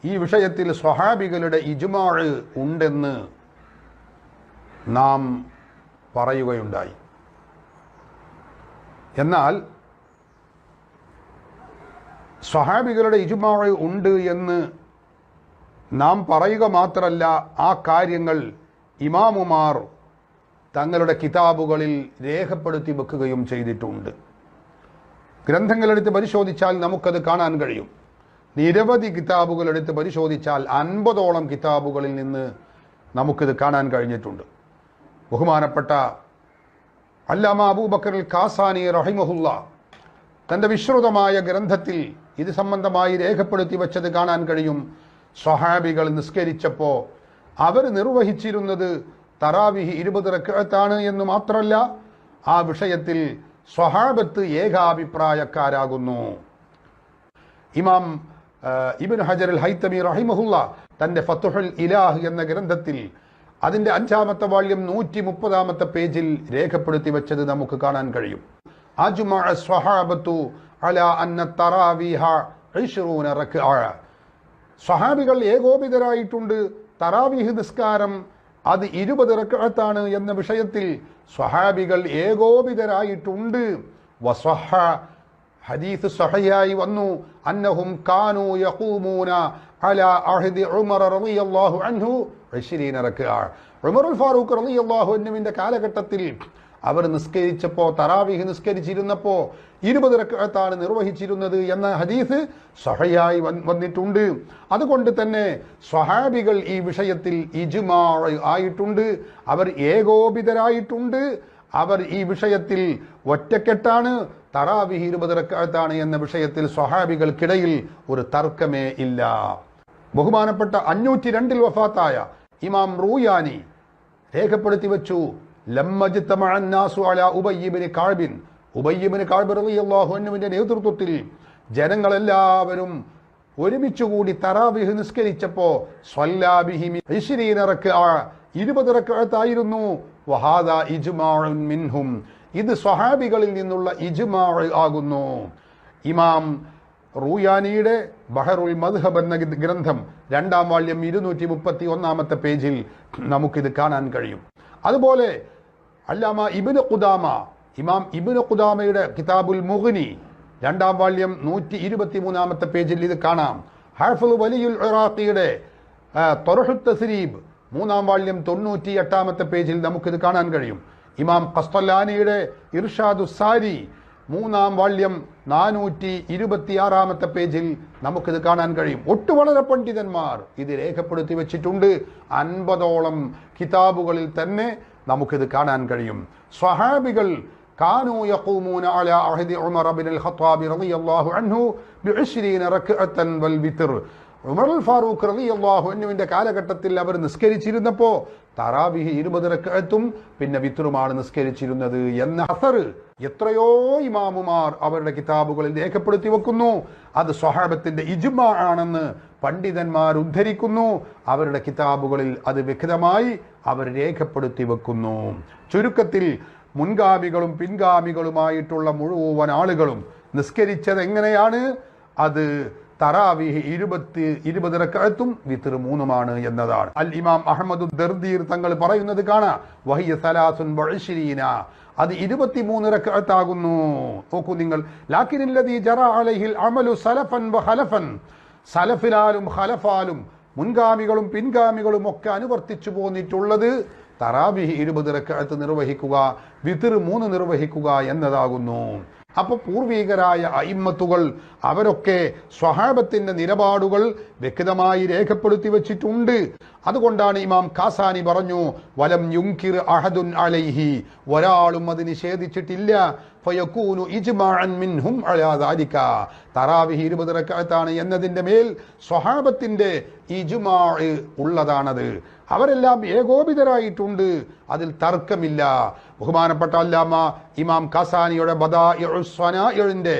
ഈ വിഷയത്തിൽ സ്വഹാബികളുടെ ഇജ്മാഅ് ഉണ്ടെന്ന് നാം പറയുകയുണ്ടായി. എന്നാൽ സ്വഹാബികളുടെ ഇജ്മാ ഉണ്ട് എന്ന് നാം പറയുക മാത്രമല്ല, ആ കാര്യങ്ങൾ ഇമാമുമാർ തങ്ങളുടെ കിതാബുകളിൽ രേഖപ്പെടുത്തി വെക്കുകയും ചെയ്തിട്ടുണ്ട്. ഗ്രന്ഥങ്ങളെടുത്ത് പരിശോധിച്ചാൽ നമുക്കത് കാണാൻ കഴിയും. നിരവധി കിതാബുകളെടുത്ത് പരിശോധിച്ചാൽ 50ഓളം കിതാബുകളിൽ നിന്ന് നമുക്കിത് കാണാൻ കഴിഞ്ഞിട്ടുണ്ട്. ബഹുമാനപ്പെട്ട അല്ലാമ അബൂബക്കർ അൽ കാസാനി റഹിമഹുല്ല തൻ്റെ വിശ്രുതമായ ഗ്രന്ഥത്തിൽ ഇത് സംബന്ധമായി രേഖപ്പെടുത്തി വച്ചത് കാണാൻ കഴിയും. സ്വഹാബികൾ നിസ്കരിച്ചപ്പോൾ അവർ നിർവഹിച്ചിരുന്നത് തറാവിഹ് 20 റക്അത്താണ് എന്ന് മാത്രമല്ല, ആ വിഷയത്തിൽ സ്വഹാബത്ത് ഏകാഭിപ്രായക്കാരാകുന്നു. ഇമാം ഇബ്നു ഹജർ അൽ ഹൈതമി റഹിമഹുല്ല തൻ്റെ ഫത്ഹുൽ ഇലാഹ് എന്ന ഗ്രന്ഥത്തിൽ അതിൻ്റെ 5ാമത്തെ വാള്യം 130ാമത്തെ പേജിൽ രേഖപ്പെടുത്തി വെച്ചത് നമുക്ക് കാണാൻ കഴിയും. അജ്മഅ സ്വഹാബത്തു അലാ അന്ന തറാവീഹ 20 റക്അഅ. സ്വഹാബികൾ ഏകോപിതരായിട്ടുണ്ട് തറാവീഹ് നിസ്കാരം അത് 20 റക്അത്താണ് എന്ന വിഷയത്തിൽ സ്വഹാബികൾ ഏകോപിതരായിട്ടുണ്ട്. വസഹ ഹദീസ് സഹിഹായി വന്നു അന്നഹും കാനൂ യഖൂമൂന അലാ അഹ്ദി ഉമർ റളിയല്ലാഹു അൻഹു 20 റക്അഅ. ഉമറുൽ ഫാറൂഖ് റളിയല്ലാഹു അൻഹുവിന്റെ കാലഘട്ടത്തിൽ അവർ നിസ്കരിച്ചപ്പോൾ തറാവീഹ് നിസ്കരിച്ചിരുന്നപ്പോൾ 20 റക്അത്താണ് നിർവഹിച്ചിരുന്നത് എന്ന ഹദീസ് സഹിഹായി വന്നിട്ടുണ്ട്. അതുകൊണ്ട് തന്നെ സ്വഹാബികൾ ഈ വിഷയത്തിൽ ഇജ്മാ ആയിട്ടുണ്ട്, അവർ ഏകോപിതരായിട്ടുണ്ട്. അവർ ഈ വിഷയത്തിൽ ഒറ്റക്കെട്ടാണ്. തറാവീഹ് 20 റക്അത്താണ് എന്ന വിഷയത്തിൽ സ്വഹാബികൾക്കിടയിൽ ഒരു തർക്കമേ ഇല്ല. ബഹുമാനപ്പെട്ട 502 വഫാത്തായ ഇമാം റൂയാനി രേഖപ്പെടുത്തി വെച്ചു, ഉബയ്യ് ഇബ്നു കഅബ് റളിയല്ലാഹു അൻഹുവിന്റെ നേതൃത്വത്തിൽ ജനങ്ങളെല്ലാവരും ഒരുമിച്ചുകൂടി തറാവീഹ് നിസ്കരിച്ചപ്പോൾ സ്വല്ലാ ബിഹിം 20 റക്അഅ 20 റക്അത്തായിരുന്നു. വഹാദാ ഇജ്മാഉൻ മിൻഹും, ഇത് സ്വഹാബികളിൽ നിന്നുള്ള ഇജ്മാ ആകുന്നു. ഇമാം റൂയാനിയുടെ ബഹറുൽ മദ്ഹബ് എന്ന ഗ്രന്ഥം 2ാം വാള്യം 231ാമത്തെ പേജിൽ നമുക്കിത് കാണാൻ കഴിയും. അതുപോലെ അല്ലാമ ഇബ്നു ഖുദാമ, ഇമാം ഇബ്നു ഖുദാമയുടെ കിതാബുൽ മുഗ്നി 2ാം വാള്യം 123ാമത്തെ പേജിൽ ഇത് കാണാം. ഹാഫിള് വലിയുൽ ഇറാഖിയുടെ തർഹുത് തസ്രീബ് 3ാം വാള്യം 98ാമത്തെ പേജിൽ നമുക്കിത് കാണാൻ കഴിയും. ഇമാം ഖസ്തലാനിയുടെ ഇർഷാദുസ് സാരി 3ാം വാള്യം 426ാമത്തെ പേജിൽ നമുക്കിത് കാണാൻ കഴിയും. വളരെ പണ്ഡിതന്മാർ ഇത് രേഖപ്പെടുത്തി വെച്ചിട്ടുണ്ട്. 50ഓളം കിതാബുകളിൽ തന്നെ നമുക്കിത് കാണാൻ കഴിയും. സ്വഹാബികൾ കാനൂ യഖൂമൂന അലാ അഹ്ദി ഉമർ ഇബ്നുൽ ഖത്താബ് റളിയല്ലാഹു അൻഹു ബി20 റക്അത്തൻ വൽ വിത്ർ. ഉമറുൽ ഫാറൂഖ് റളിയല്ലാഹു അൻഹുവിന്റെ കാലഘട്ടത്തിൽ അവർ നിസ്കരിച്ചിരുന്നപ്പോൾ തറാവീഹ് 20 റക്അത്തും പിന്നെ വിത്റുമാണ് നിസ്കരിച്ചിരുന്നത് എന്ന അസർ എത്രയോ ഇമാമുമാർ അവരുടെ കിതാബുകളിൽ രേഖപ്പെടുത്തി വെക്കുന്നു. അത് സ്വഹാബത്തിന്റെ ഇജ്മാ ആണെന്ന് പണ്ഡിതന്മാർ ഉദ്ധരിക്കുന്നു. അവരുടെ കിതാബുകളിൽ അത് വ്യക്തമായി അവർ രേഖപ്പെടുത്തി വെക്കുന്നു. ചുരുക്കത്തിൽ മുൻഗാമികളും പിൻഗാമികളുമായിട്ടുള്ള മുഴുവൻ ആളുകളും നിസ്കരിച്ചത് എങ്ങനെയാണ്? അത് തറാവീഹ് 20 റക്അത്തും വിത്ർ 3 എന്നതാണ്. അൽ ഇമാം അഹ്മദു ദർദീർ തങ്ങൾ പറയുന്നത് കാണാം, വഹിയ 23, അത് 23 റക്അത്താകുന്നു. നോക്കൂ നിങ്ങൾ, ലാകിനല്ലദീ ജറാ അലൈഹിൽ അമലു സലഫൻ വ ഖലഫൻ, സലഫിലാലും ഖലഫാലും മുൻഗാമികളും പിൻഗാമികളും ഒക്കെ അനുവർത്തിച്ചു പോന്നിട്ടുള്ളത് തറാവീഹ് 20 റക്അത്ത് നിർവഹിക്കുക, വിത്ർ 3 നിർവഹിക്കുക എന്നതാകുന്നു. അപ്പോൾ പൂർവികരായ അയിമ്മത്തുകൾ അവരൊക്കെ സ്വഹാബത്തിന്റെ നിലപാടുകൾ വ്യക്തമായി രേഖപ്പെടുത്തി വെച്ചിട്ടുണ്ട്. അതുകൊണ്ടാണ് ഇമാം കാസാനി പറഞ്ഞു, വലം യുൻകിർ അഹദുൻ അലൈഹി, ഒരാളും അത് നിഷേധിച്ചിട്ടില്ല. ഫയകൂനു ഇജ്മാഅൻ മിൻഹും അലാ ദാലിക, തറാവീഹ് 20 റക്അത്താണ് എന്നതിന്റെ മേൽ സ്വഹാബത്തിന്റെ ഇജ്മാ ഉള്ളതാണത്. അവരെല്ലാം ഏകോപിതരായിട്ടുണ്ട്, അതിൽ തർക്കമില്ല. ബഹുമാനപ്പെട്ട അല്ലാമ ഇമാം കാസാനിയുടെ ബദാഇഉസ് സ്വനാഇന്റെ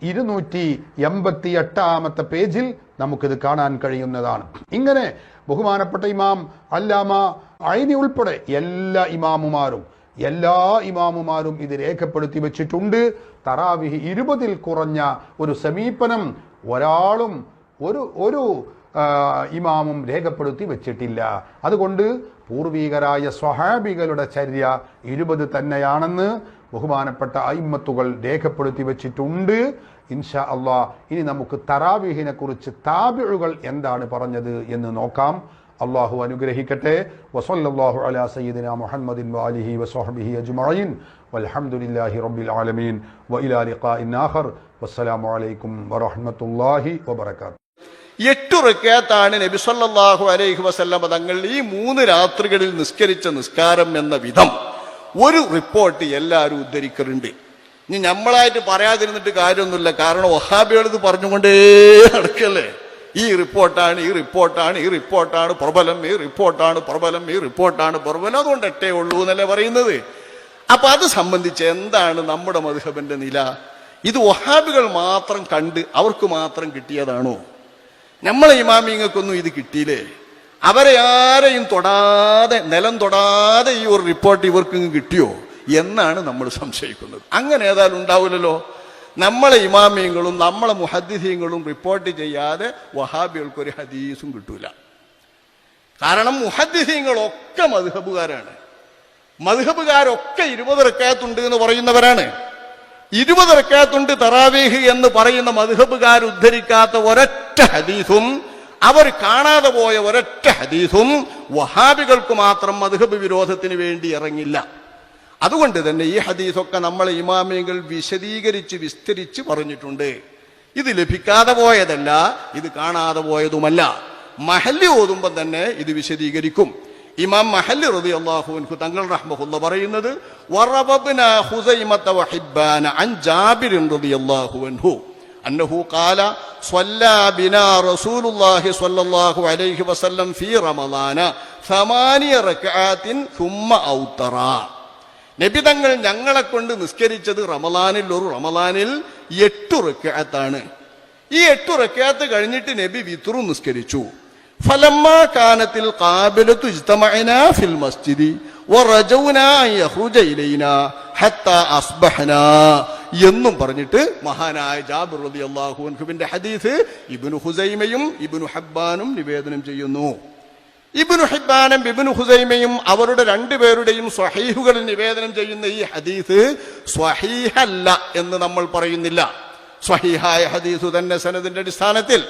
288ാമത്തെ പേജിൽ നമുക്കിത് കാണാൻ കഴിയുന്നതാണ്. ഇങ്ങനെ ബഹുമാനപ്പെട്ട ഇമാം അല്ലാമ ഐനി ഉൾപ്പെടെ എല്ലാ ഇമാമുമാരും ഇത് രേഖപ്പെടുത്തി വെച്ചിട്ടുണ്ട്. തറാവീഹ് 20ൽ കുറഞ്ഞ ഒരു സമീപനം ഒരാളും ഒരു ഇമാമും രേഖപ്പെടുത്തി വെച്ചിട്ടില്ല. അതുകൊണ്ട് പൂർവീകരായ സ്വഹാബികളുടെ ചര്യ 20 തന്നെയാണെന്ന് ബഹുമാനപ്പെട്ട അയിമ്മത്തുകൾ രേഖപ്പെടുത്തി വച്ചിട്ടുണ്ട്. ഇൻഷാ അള്ളാഹ് ഇനി നമുക്ക് തറാവീഹിനെ കുറിച്ച് താബിഉകൾ എന്താണ് പറഞ്ഞത് എന്ന് നോക്കാം. അള്ളാഹു അനുഗ്രഹിക്കട്ടെ. വസല്ലല്ലാഹു അലാ സയ്യിദിനാ മുഹമ്മദിൻ വആലിഹി വസഹ്ബിഹി അജ്മഈൻ വൽഹംദുലില്ലാഹി റബ്ബിൽ ആലമീൻ വഇലാ ലിഖാഇൻ ആഖർ വസ്സലാമു അലൈക്കും വറഹ്മത്തുള്ളാഹി വബറകാതുഹു. 8 റക്അത്താണ് നബി സല്ലല്ലാഹു അലൈഹി വസല്ലം തങ്ങൾ ഈ 3 രാത്രികളിൽ നിസ്കരിച്ച നിസ്കാരം എന്ന വിധം ഒരു റിപ്പോർട്ട് എല്ലാവരും ഉദ്ധരിക്കുന്നുണ്ട്. ഇനി നമ്മളായിട്ട് പറയാതിരുന്നിട്ട് കാര്യമൊന്നുമില്ല. കാരണം വഹാബികൾ ഇത് പറഞ്ഞുകൊണ്ടേ നടക്കല്ലേ. ഈ റിപ്പോർട്ടാണ് പ്രബലം, ഈ റിപ്പോർട്ടാണ് പ്രബലം, ഈ റിപ്പോർട്ടാണ് പ്രബലം, അതുകൊണ്ട് ഒറ്റേ ഉള്ളൂ എന്നല്ലേ പറയുന്നത്. അപ്പൊ അത് സംബന്ധിച്ച് എന്താണ് നമ്മുടെ മദ്ഹബിന്റെ നില? ഇത് വഹാബികൾ മാത്രം കണ്ട് അവർക്ക് മാത്രം കിട്ടിയതാണോ? നമ്മളെ ഇമാമിങ്ങൾക്കൊന്നും ഇത് കിട്ടിയില്ലേ? അവരെ ആരെയും തൊടാതെ, നിലം തൊടാതെ ഈ ഒരു റിപ്പോർട്ട് ഇവർക്ക് കിട്ടിയോ എന്നാണ് നമ്മൾ സംശയിക്കുന്നത്. അങ്ങനെ ഏതായാലും ഉണ്ടാവില്ലല്ലോ. നമ്മളെ ഇമാമിയങ്ങളും നമ്മളെ മുഹദ്ദിസീങ്ങളും റിപ്പോർട്ട് ചെയ്യാതെ വഹാബികൾക്കൊരു ഹദീസും കിട്ടൂല. കാരണം മുഹദ്ദിസീങ്ങളൊക്കെ മദ്ഹബുകാരാണ്. മദ്ഹബുകാരൊക്കെ 20 റക്അത്തുണ്ട് എന്ന് പറയുന്നവരാണ്. 20 റക്അത്തുണ്ട് തറാവീഹ് എന്ന് പറയുന്ന മദ്ഹബുകാർ ഉദ്ധരിക്കാത്ത ഒരൊറ്റ ഹദീസും, അവർ കാണാതെ പോയ ഒരൊറ്റ ഹദീസും വഹാബികൾക്ക് മാത്രം മദ്ഹബ് വിരോധത്തിന് വേണ്ടി ഇറങ്ങില്ല. അതുകൊണ്ട് തന്നെ ഈ ഹദീസൊക്കെ നമ്മളെ ഇമാമിയങ്ങൾ വിശദീകരിച്ച് വിസ്തരിച്ച് പറഞ്ഞിട്ടുണ്ട്. ഇത് ലഭിക്കാതെ പോയതല്ല, ഇത് കാണാതെ പോയതുമല്ല. മഹല്ലി ഓതുമ്പം തന്നെ ഇത് വിശദീകരിക്കും. ഇമാം മഹല്ലി റളിയല്ലാഹു അൻഹു തങ്ങൾ റഹ്മഹുല്ലാ പറയുന്നത് വറബബ്നാ ഖുസൈമത വഹിബ്ബാന അൻ ജാബിർ റളിയല്ലാഹു അൻഹു അന്നഹു ഖാല സ്വല്ലാ ബിനാ റസൂലുള്ളാഹി സ്വല്ലല്ലാഹു അലൈഹി വസല്ലം ഫീ റമളാന 8 റക്അത്തിൻ സുമ്മ ഔതറ. നബി തങ്ങൾ ഞങ്ങളെ കൊണ്ട് നിസ്കരിച്ചത് റമളാനിൽ 8 റക്അത്താണ്. ഈ 8 റക്അത്ത് കഴിഞ്ഞിട്ട് നബി വിത്റും നിസ്കരിച്ചു. ഫലമ്മാ കാനത്തിൽ ഖാബിലതു ഇജ്തമഅനാ ഫിൽ മസ്ജിദി വറജൗനാ അൻ യഖ്റുജ ഇലൈനാ ഹത്താ അസ്ബഹനാ എന്നും പറഞ്ഞിട്ട് മഹാനായ ജാബിർ റളിയല്ലാഹു അൻഹുവിന്റെ ഹദീസ് ഇബ്നു ഹുസൈമയും ഇബ്നു ഹബ്ബാനും നിവേദനം ചെയ്യുന്നു. ഇബ്നു ഹിബ്ബാനും ഇബ്നു ഹുസൈമയും അവരുടെ രണ്ടുപേരുടെയും സ്വഹീഹുകളിൽ നിവേദനം ചെയ്യുന്ന ഈ ഹദീസ് സ്വഹീഹല്ല എന്ന് നമ്മൾ പറയുന്നില്ല. സ്വഹീഹായ ഹദീസ് തന്നെ സനദിന്റെ അടിസ്ഥാനത്തിൽ.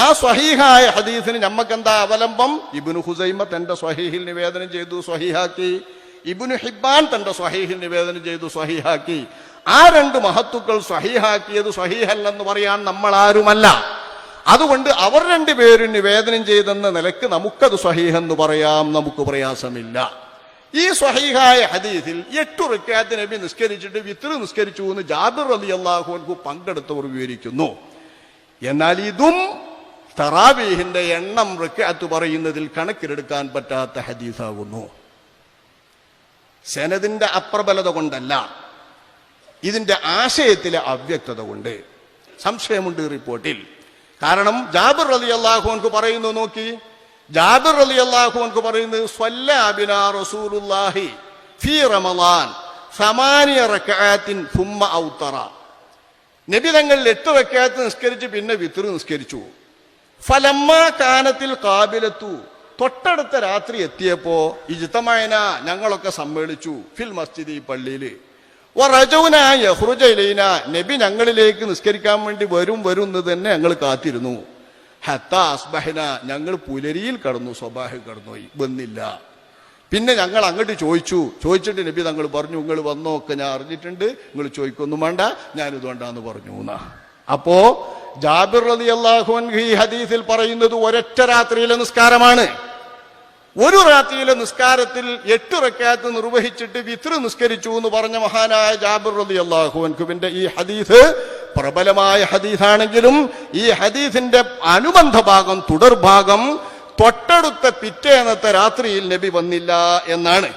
ആ സ്വഹീഹായ ഹദീസിന് നമ്മക്കെന്താ അവലംബം? ഇബ്നു ഹുസൈമ തന്റെ സ്വഹീഹിൽ നിവേദനം ചെയ്തു, സ്വഹീഹാക്കി. ഇബ്നു ഹിബ്ബാൻ തന്റെ സ്വഹീഹിൽ നിവേദനം ചെയ്തു, സ്വഹീഹാക്കി. ആ 2 മഹത്തുക്കൾ സ്വഹീഹാക്കിയത് സ്വഹീഹല്ലെന്ന് പറയാൻ നമ്മൾ ആരുമല്ല. അതുകൊണ്ട് അവർ 2 പേരും നിവേദനം ചെയ്തെന്ന നിലക്ക് നമുക്കത് സ്വഹീഹെന്ന് പറയാം, നമുക്ക് പ്രയാസമില്ല. ഈ സ്വഹീഹായ ഹദീസിൽ 8 റക്അത്ത് നബി നിസ്കരിച്ചിട്ട് വിത്ർ നിസ്കരിച്ചു എന്ന് ജാബിർ റളിയല്ലാഹു അൻഹു പങ്കെടുത്തവർ വിവരിക്കുന്നു. എന്നാൽ ഇതും തറാവീഹിന്റെ എണ്ണം റക്അത്ത് പറയുന്നതിൽ കണക്കിലെടുക്കാൻ പറ്റാത്ത ഹദീസാകുന്നു. സനദിന്റെ അപ്രബലത കൊണ്ടല്ല, ഇതിന്റെ ആശയത്തിലെ അവ്യക്തത കൊണ്ട്. സംശയമുണ്ട് റിപ്പോർട്ടിൽ. കാരണം ജാബിർ റളിയല്ലാഹു അൻഹു പറയുന്നു, നോക്കി, ജാബിർ റളിയല്ലാഹു അൻഹു പറയുന്നത് സ്വല്ലാ ബിനാ റസൂലുള്ളാഹി ഫീ റമളാൻ 8 റക്അത്തിൻ സുമ്മ ഔതറ. നബി തങ്ങൾ 8 റക്അത്ത് നിസ്കരിച്ച് പിന്നെ വിത്ർ നിസ്കരിച്ചു. ഫലമ്മാ കാനത്തിൽ ഖാബിലത്തു, തൊട്ടടുത്ത രാത്രി എത്തിയപ്പോ ഇജ്തമഅന, ഞങ്ങളൊക്കെ സമ്മേളിച്ചു, ഫിൽ മസ്ജിദി, പള്ളിയിൽ. വറജൗനാ യഖ്റുജ ഇലൈനാ, നബി ഞങ്ങളിലേക്ക് നിസ്കരിക്കാൻ വേണ്ടി വരും എന്ന് തന്നെ ഞങ്ങൾ കാത്തിരുന്നു. ഹത്താ അസ്ബഹന, ഞങ്ങൾ പുലരിയിൽ കടന്നു, സ്വബാഹ് കടന്നുപോയി, വന്നില്ല. പിന്നെ ഞങ്ങൾ അങ്ങോട്ട് ചോദിച്ചിട്ട് നബി തങ്ങൾ പറഞ്ഞു, നിങ്ങൾ വന്നോക്കെ ഞാൻ അറിഞ്ഞിട്ടുണ്ട്, നിങ്ങൾ ചോദിക്കൊന്നും വേണ്ട, ഞാനിതുകൊണ്ടാന്ന് പറഞ്ഞു എന്നാ. അപ്പോ ജാബിർ റളിയല്ലാഹു അൻഹു ഈ ഹദീസിൽ പറയുന്നത് ഒരൊറ്റ രാത്രിയിലെ നിസ്കാരമാണ്. ഒരു രാത്രിയിലെ നിസ്കാരത്തിൽ 8 റക്അത്ത് നിർവഹിച്ചിട്ട് വിത്ർ നിസ്കരിച്ചു എന്ന് പറഞ്ഞ മഹാനായ ജാബിർ റളിയല്ലാഹു അൻഹുവിന്റെ ഈ ഹദീസ് പ്രബലമായ ഹദീസാണെങ്കിലും ഈ ഹദീസിന്റെ അനുബന്ധ ഭാഗം, തുടർഭാഗം, തൊട്ടടുത്ത പിറ്റേന്നത്തെ രാത്രിയിൽ നബി വന്നില്ല എന്നാണ്.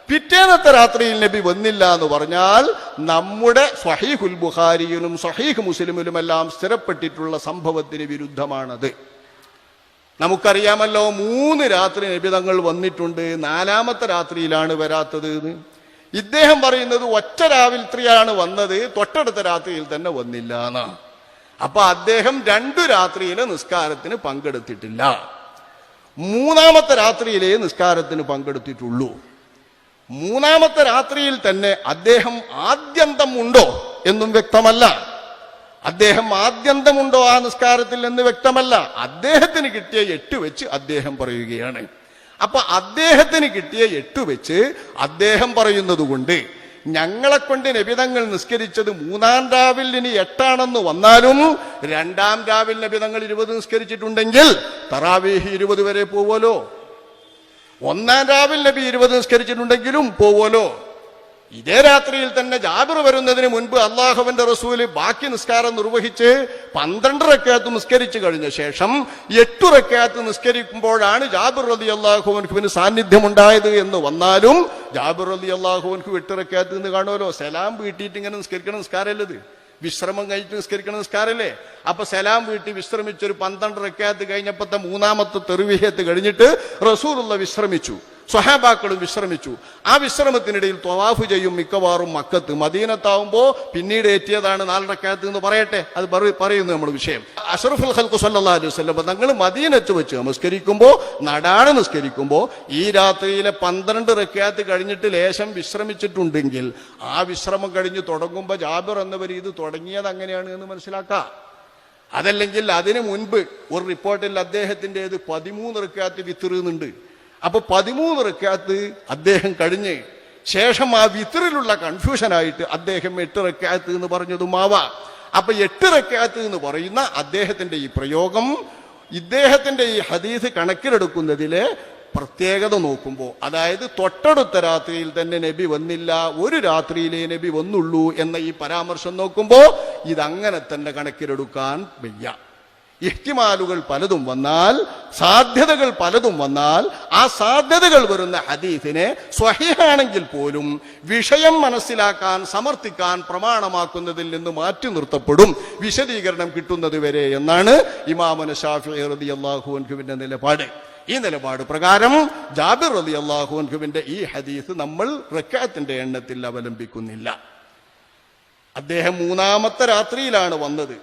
പിറ്റേന്നത്തെ രാത്രിയിൽ നബി വന്നില്ല എന്ന് പറഞ്ഞാൽ നമ്മുടെ സ്വഹീഹുൽ ബുഖാരിയിലും സ്വഹീഹ് മുസ്ലിമിലുമെല്ലാം സ്ഥിരപ്പെട്ടിട്ടുള്ള സംഭവത്തിന് വിരുദ്ധമാണത്. നമുക്കറിയാമല്ലോ, 3 രാത്രി നബി തങ്ങൾ വന്നിട്ടുണ്ട്, 4ാമത്തെ രാത്രിയിലാണ് വരാത്തത്. ഇദ്ദേഹം പറയുന്നത് ഒറ്റ രാത്രിയാണ് വന്നത്, തൊട്ടടുത്ത രാത്രിയിൽ തന്നെ വന്നില്ല എന്നാണ്. അപ്പൊ അദ്ദേഹം 2 രാത്രിയിലെ നിസ്കാരത്തിന് പങ്കെടുത്തിട്ടില്ല. മൂന്നാമത്തെ രാത്രിയിലേ നിസ്കാരത്തിന് പങ്കെടുത്തിട്ടുള്ളൂ. മൂന്നാമത്തെ രാത്രിയിൽ തന്നെ അദ്ദേഹം ആദ്യന്തം ഉണ്ടോ എന്നും വ്യക്തമല്ല. അദ്ദേഹം ആദ്യന്തമുണ്ടോ ആ നിസ്കാരത്തിൽ എന്ന് വ്യക്തമല്ല. അദ്ദേഹത്തിന് കിട്ടിയ 8 വെച്ച് അദ്ദേഹം പറയുകയാണ്. അപ്പൊ അദ്ദേഹത്തിന് കിട്ടിയ 8 വെച്ച് അദ്ദേഹം പറയുന്നത് കൊണ്ട് ഞങ്ങളെ കൊണ്ട് നബിതങ്ങൾ നിസ്കരിച്ചത് 3-ാം രാവിൽ ഇനി 8 വന്നാലും 2-ാം രാവിൽ നബിതങ്ങൾ 20 നിസ്കരിച്ചിട്ടുണ്ടെങ്കിൽ തറാവീഹ് 20 വരെ പോവല്ലോ. 1-ാം രാവിൽ നബി 20 നിസ്കരിച്ചിട്ടുണ്ടെങ്കിലും പോവല്ലോ. ഇതേ രാത്രിയിൽ തന്നെ ജാബിർ വരുന്നതിന് മുൻപ് അള്ളാഹുവിന്റെ റസൂല് ബാക്കി നിസ്കാരം നിർവഹിച്ച് 12 റക്അത്ത് നിസ്കരിച്ചു കഴിഞ്ഞ ശേഷം 8 റക്അത്ത് നിസ്കരിക്കുമ്പോഴാണ് ജാബിർ റളിയല്ലാഹു അൻഹുവിന് സാന്നിധ്യം ഉണ്ടായത് എന്ന് വന്നാലും ജാബിർ റളിയല്ലാഹു അൻഹു 8 റക്അത്ത് എന്ന് കാണുമല്ലോ. സലാം വീട്ടിയിട്ട് ഇങ്ങനെ നിസ്കരിക്കണ നിസ്കാരമല്ലത്, വിശ്രമം കഴിഞ്ഞിട്ട് നിസ്കരിക്കണ നിസ്കാരല്ലേ. അപ്പൊ സലാം വീട്ടി വിശ്രമിച്ചൊരു 12 റക്അത്ത് കഴിഞ്ഞപ്പത്തെ 3-ാമത്തെ തെറുവിഹത്ത് കഴിഞ്ഞിട്ട് റസൂലുള്ള വിശ്രമിച്ചു, സ്വഹാബാക്കളും വിശ്രമിച്ചു. ആ വിശ്രമത്തിനിടയിൽ ത്വവാഫ് ചെയ്യും മിക്കവാറും മക്കത്ത്. മദീനത്താവുമ്പോ പിന്നീട് ഏറ്റിയതാണ് 4 റക്അത്ത് എന്ന് പറയട്ടെ, അത് പറയുന്നു നമ്മൾ വിഷയം. അഷ്റഫുൽ ഖൽഖ് സല്ലല്ലാഹു അലൈഹി വസല്ലം തങ്ങൾ മദീനത്ത് വെച്ച് നമസ്കരിക്കുമ്പോ നടാണ് നിസ്കരിക്കുമ്പോ ഈ രാത്രിയിലെ 12 റക്അത്ത് കഴിഞ്ഞിട്ട് ലേശം വിശ്രമിച്ചിട്ടുണ്ടെങ്കിൽ ആ വിശ്രമം കഴിഞ്ഞ് തുടങ്ങുമ്പോ ജാബിർ എന്നവർ ഇത് തുടങ്ങിയത് അങ്ങനെയാണ് എന്ന് മനസ്സിലാക്കാം. അതല്ലെങ്കിൽ അതിനു മുൻപ് ഒരു റിപ്പോർട്ടിൽ അദ്ദേഹത്തിൻ്റെത് 13 റക്അത്ത് വിത്ർ എന്നുണ്ട്. അപ്പൊ 13 റക്അത്ത് അദ്ദേഹം കഴിഞ്ഞ് ശേഷം ആ വിത്റിലുള്ള കൺഫ്യൂഷനായിട്ട് അദ്ദേഹം 8 റക്അത്ത് എന്ന് പറഞ്ഞതുമാവാ. അപ്പൊ 8 റക്അത്ത് എന്ന് പറയുന്ന അദ്ദേഹത്തിന്റെ ഈ പ്രയോഗം ഇദ്ദേഹത്തിന്റെ ഈ ഹദീസ് കണക്കിലെടുക്കുന്നതിലെ പ്രത്യേകത നോക്കുമ്പോൾ, അതായത് തൊട്ടടുത്ത രാത്രിയിൽ തന്നെ നബി വന്നില്ല, ഒരു രാത്രിയിലേ നബി വന്നുള്ളൂ എന്ന ഈ പരാമർശം നോക്കുമ്പോൾ ഇതങ്ങനെ തന്നെ കണക്കിലെടുക്കാൻ വയ്യ. ഇഹ്തിമാലുകൾ പലതും വന്നാൽ, സാധ്യതകൾ പലതും വന്നാൽ ആ സാധ്യതകൾ വരുന്ന ഹദീസിനെ സ്വഹീഹാണെങ്കിൽ പോലും വിഷയം മനസ്സിലാക്കാൻ സമർത്ഥിക്കാൻ പ്രമാണമാക്കുന്നതിൽ നിന്ന് മാറ്റി നിർത്തപ്പെടും വിശദീകരണം കിട്ടുന്നത് വരെ എന്നാണ് ഇമാമുന ശാഫിഈ റളിയല്ലാഹു അൻഹുവിന്റെ നിലപാട്. ഈ നിലപാട് പ്രകാരം ജാബിർ റളിയല്ലാഹു അൻഹുവിന്റെ ഈ ഹദീസ് നമ്മൾ റക്അത്തിന്റെ എണ്ണത്തിൽ അവലംബിക്കുന്നില്ല. അദ്ദേഹം 3-ാമത്തെ രാത്രിയിലാണ് വന്നത്.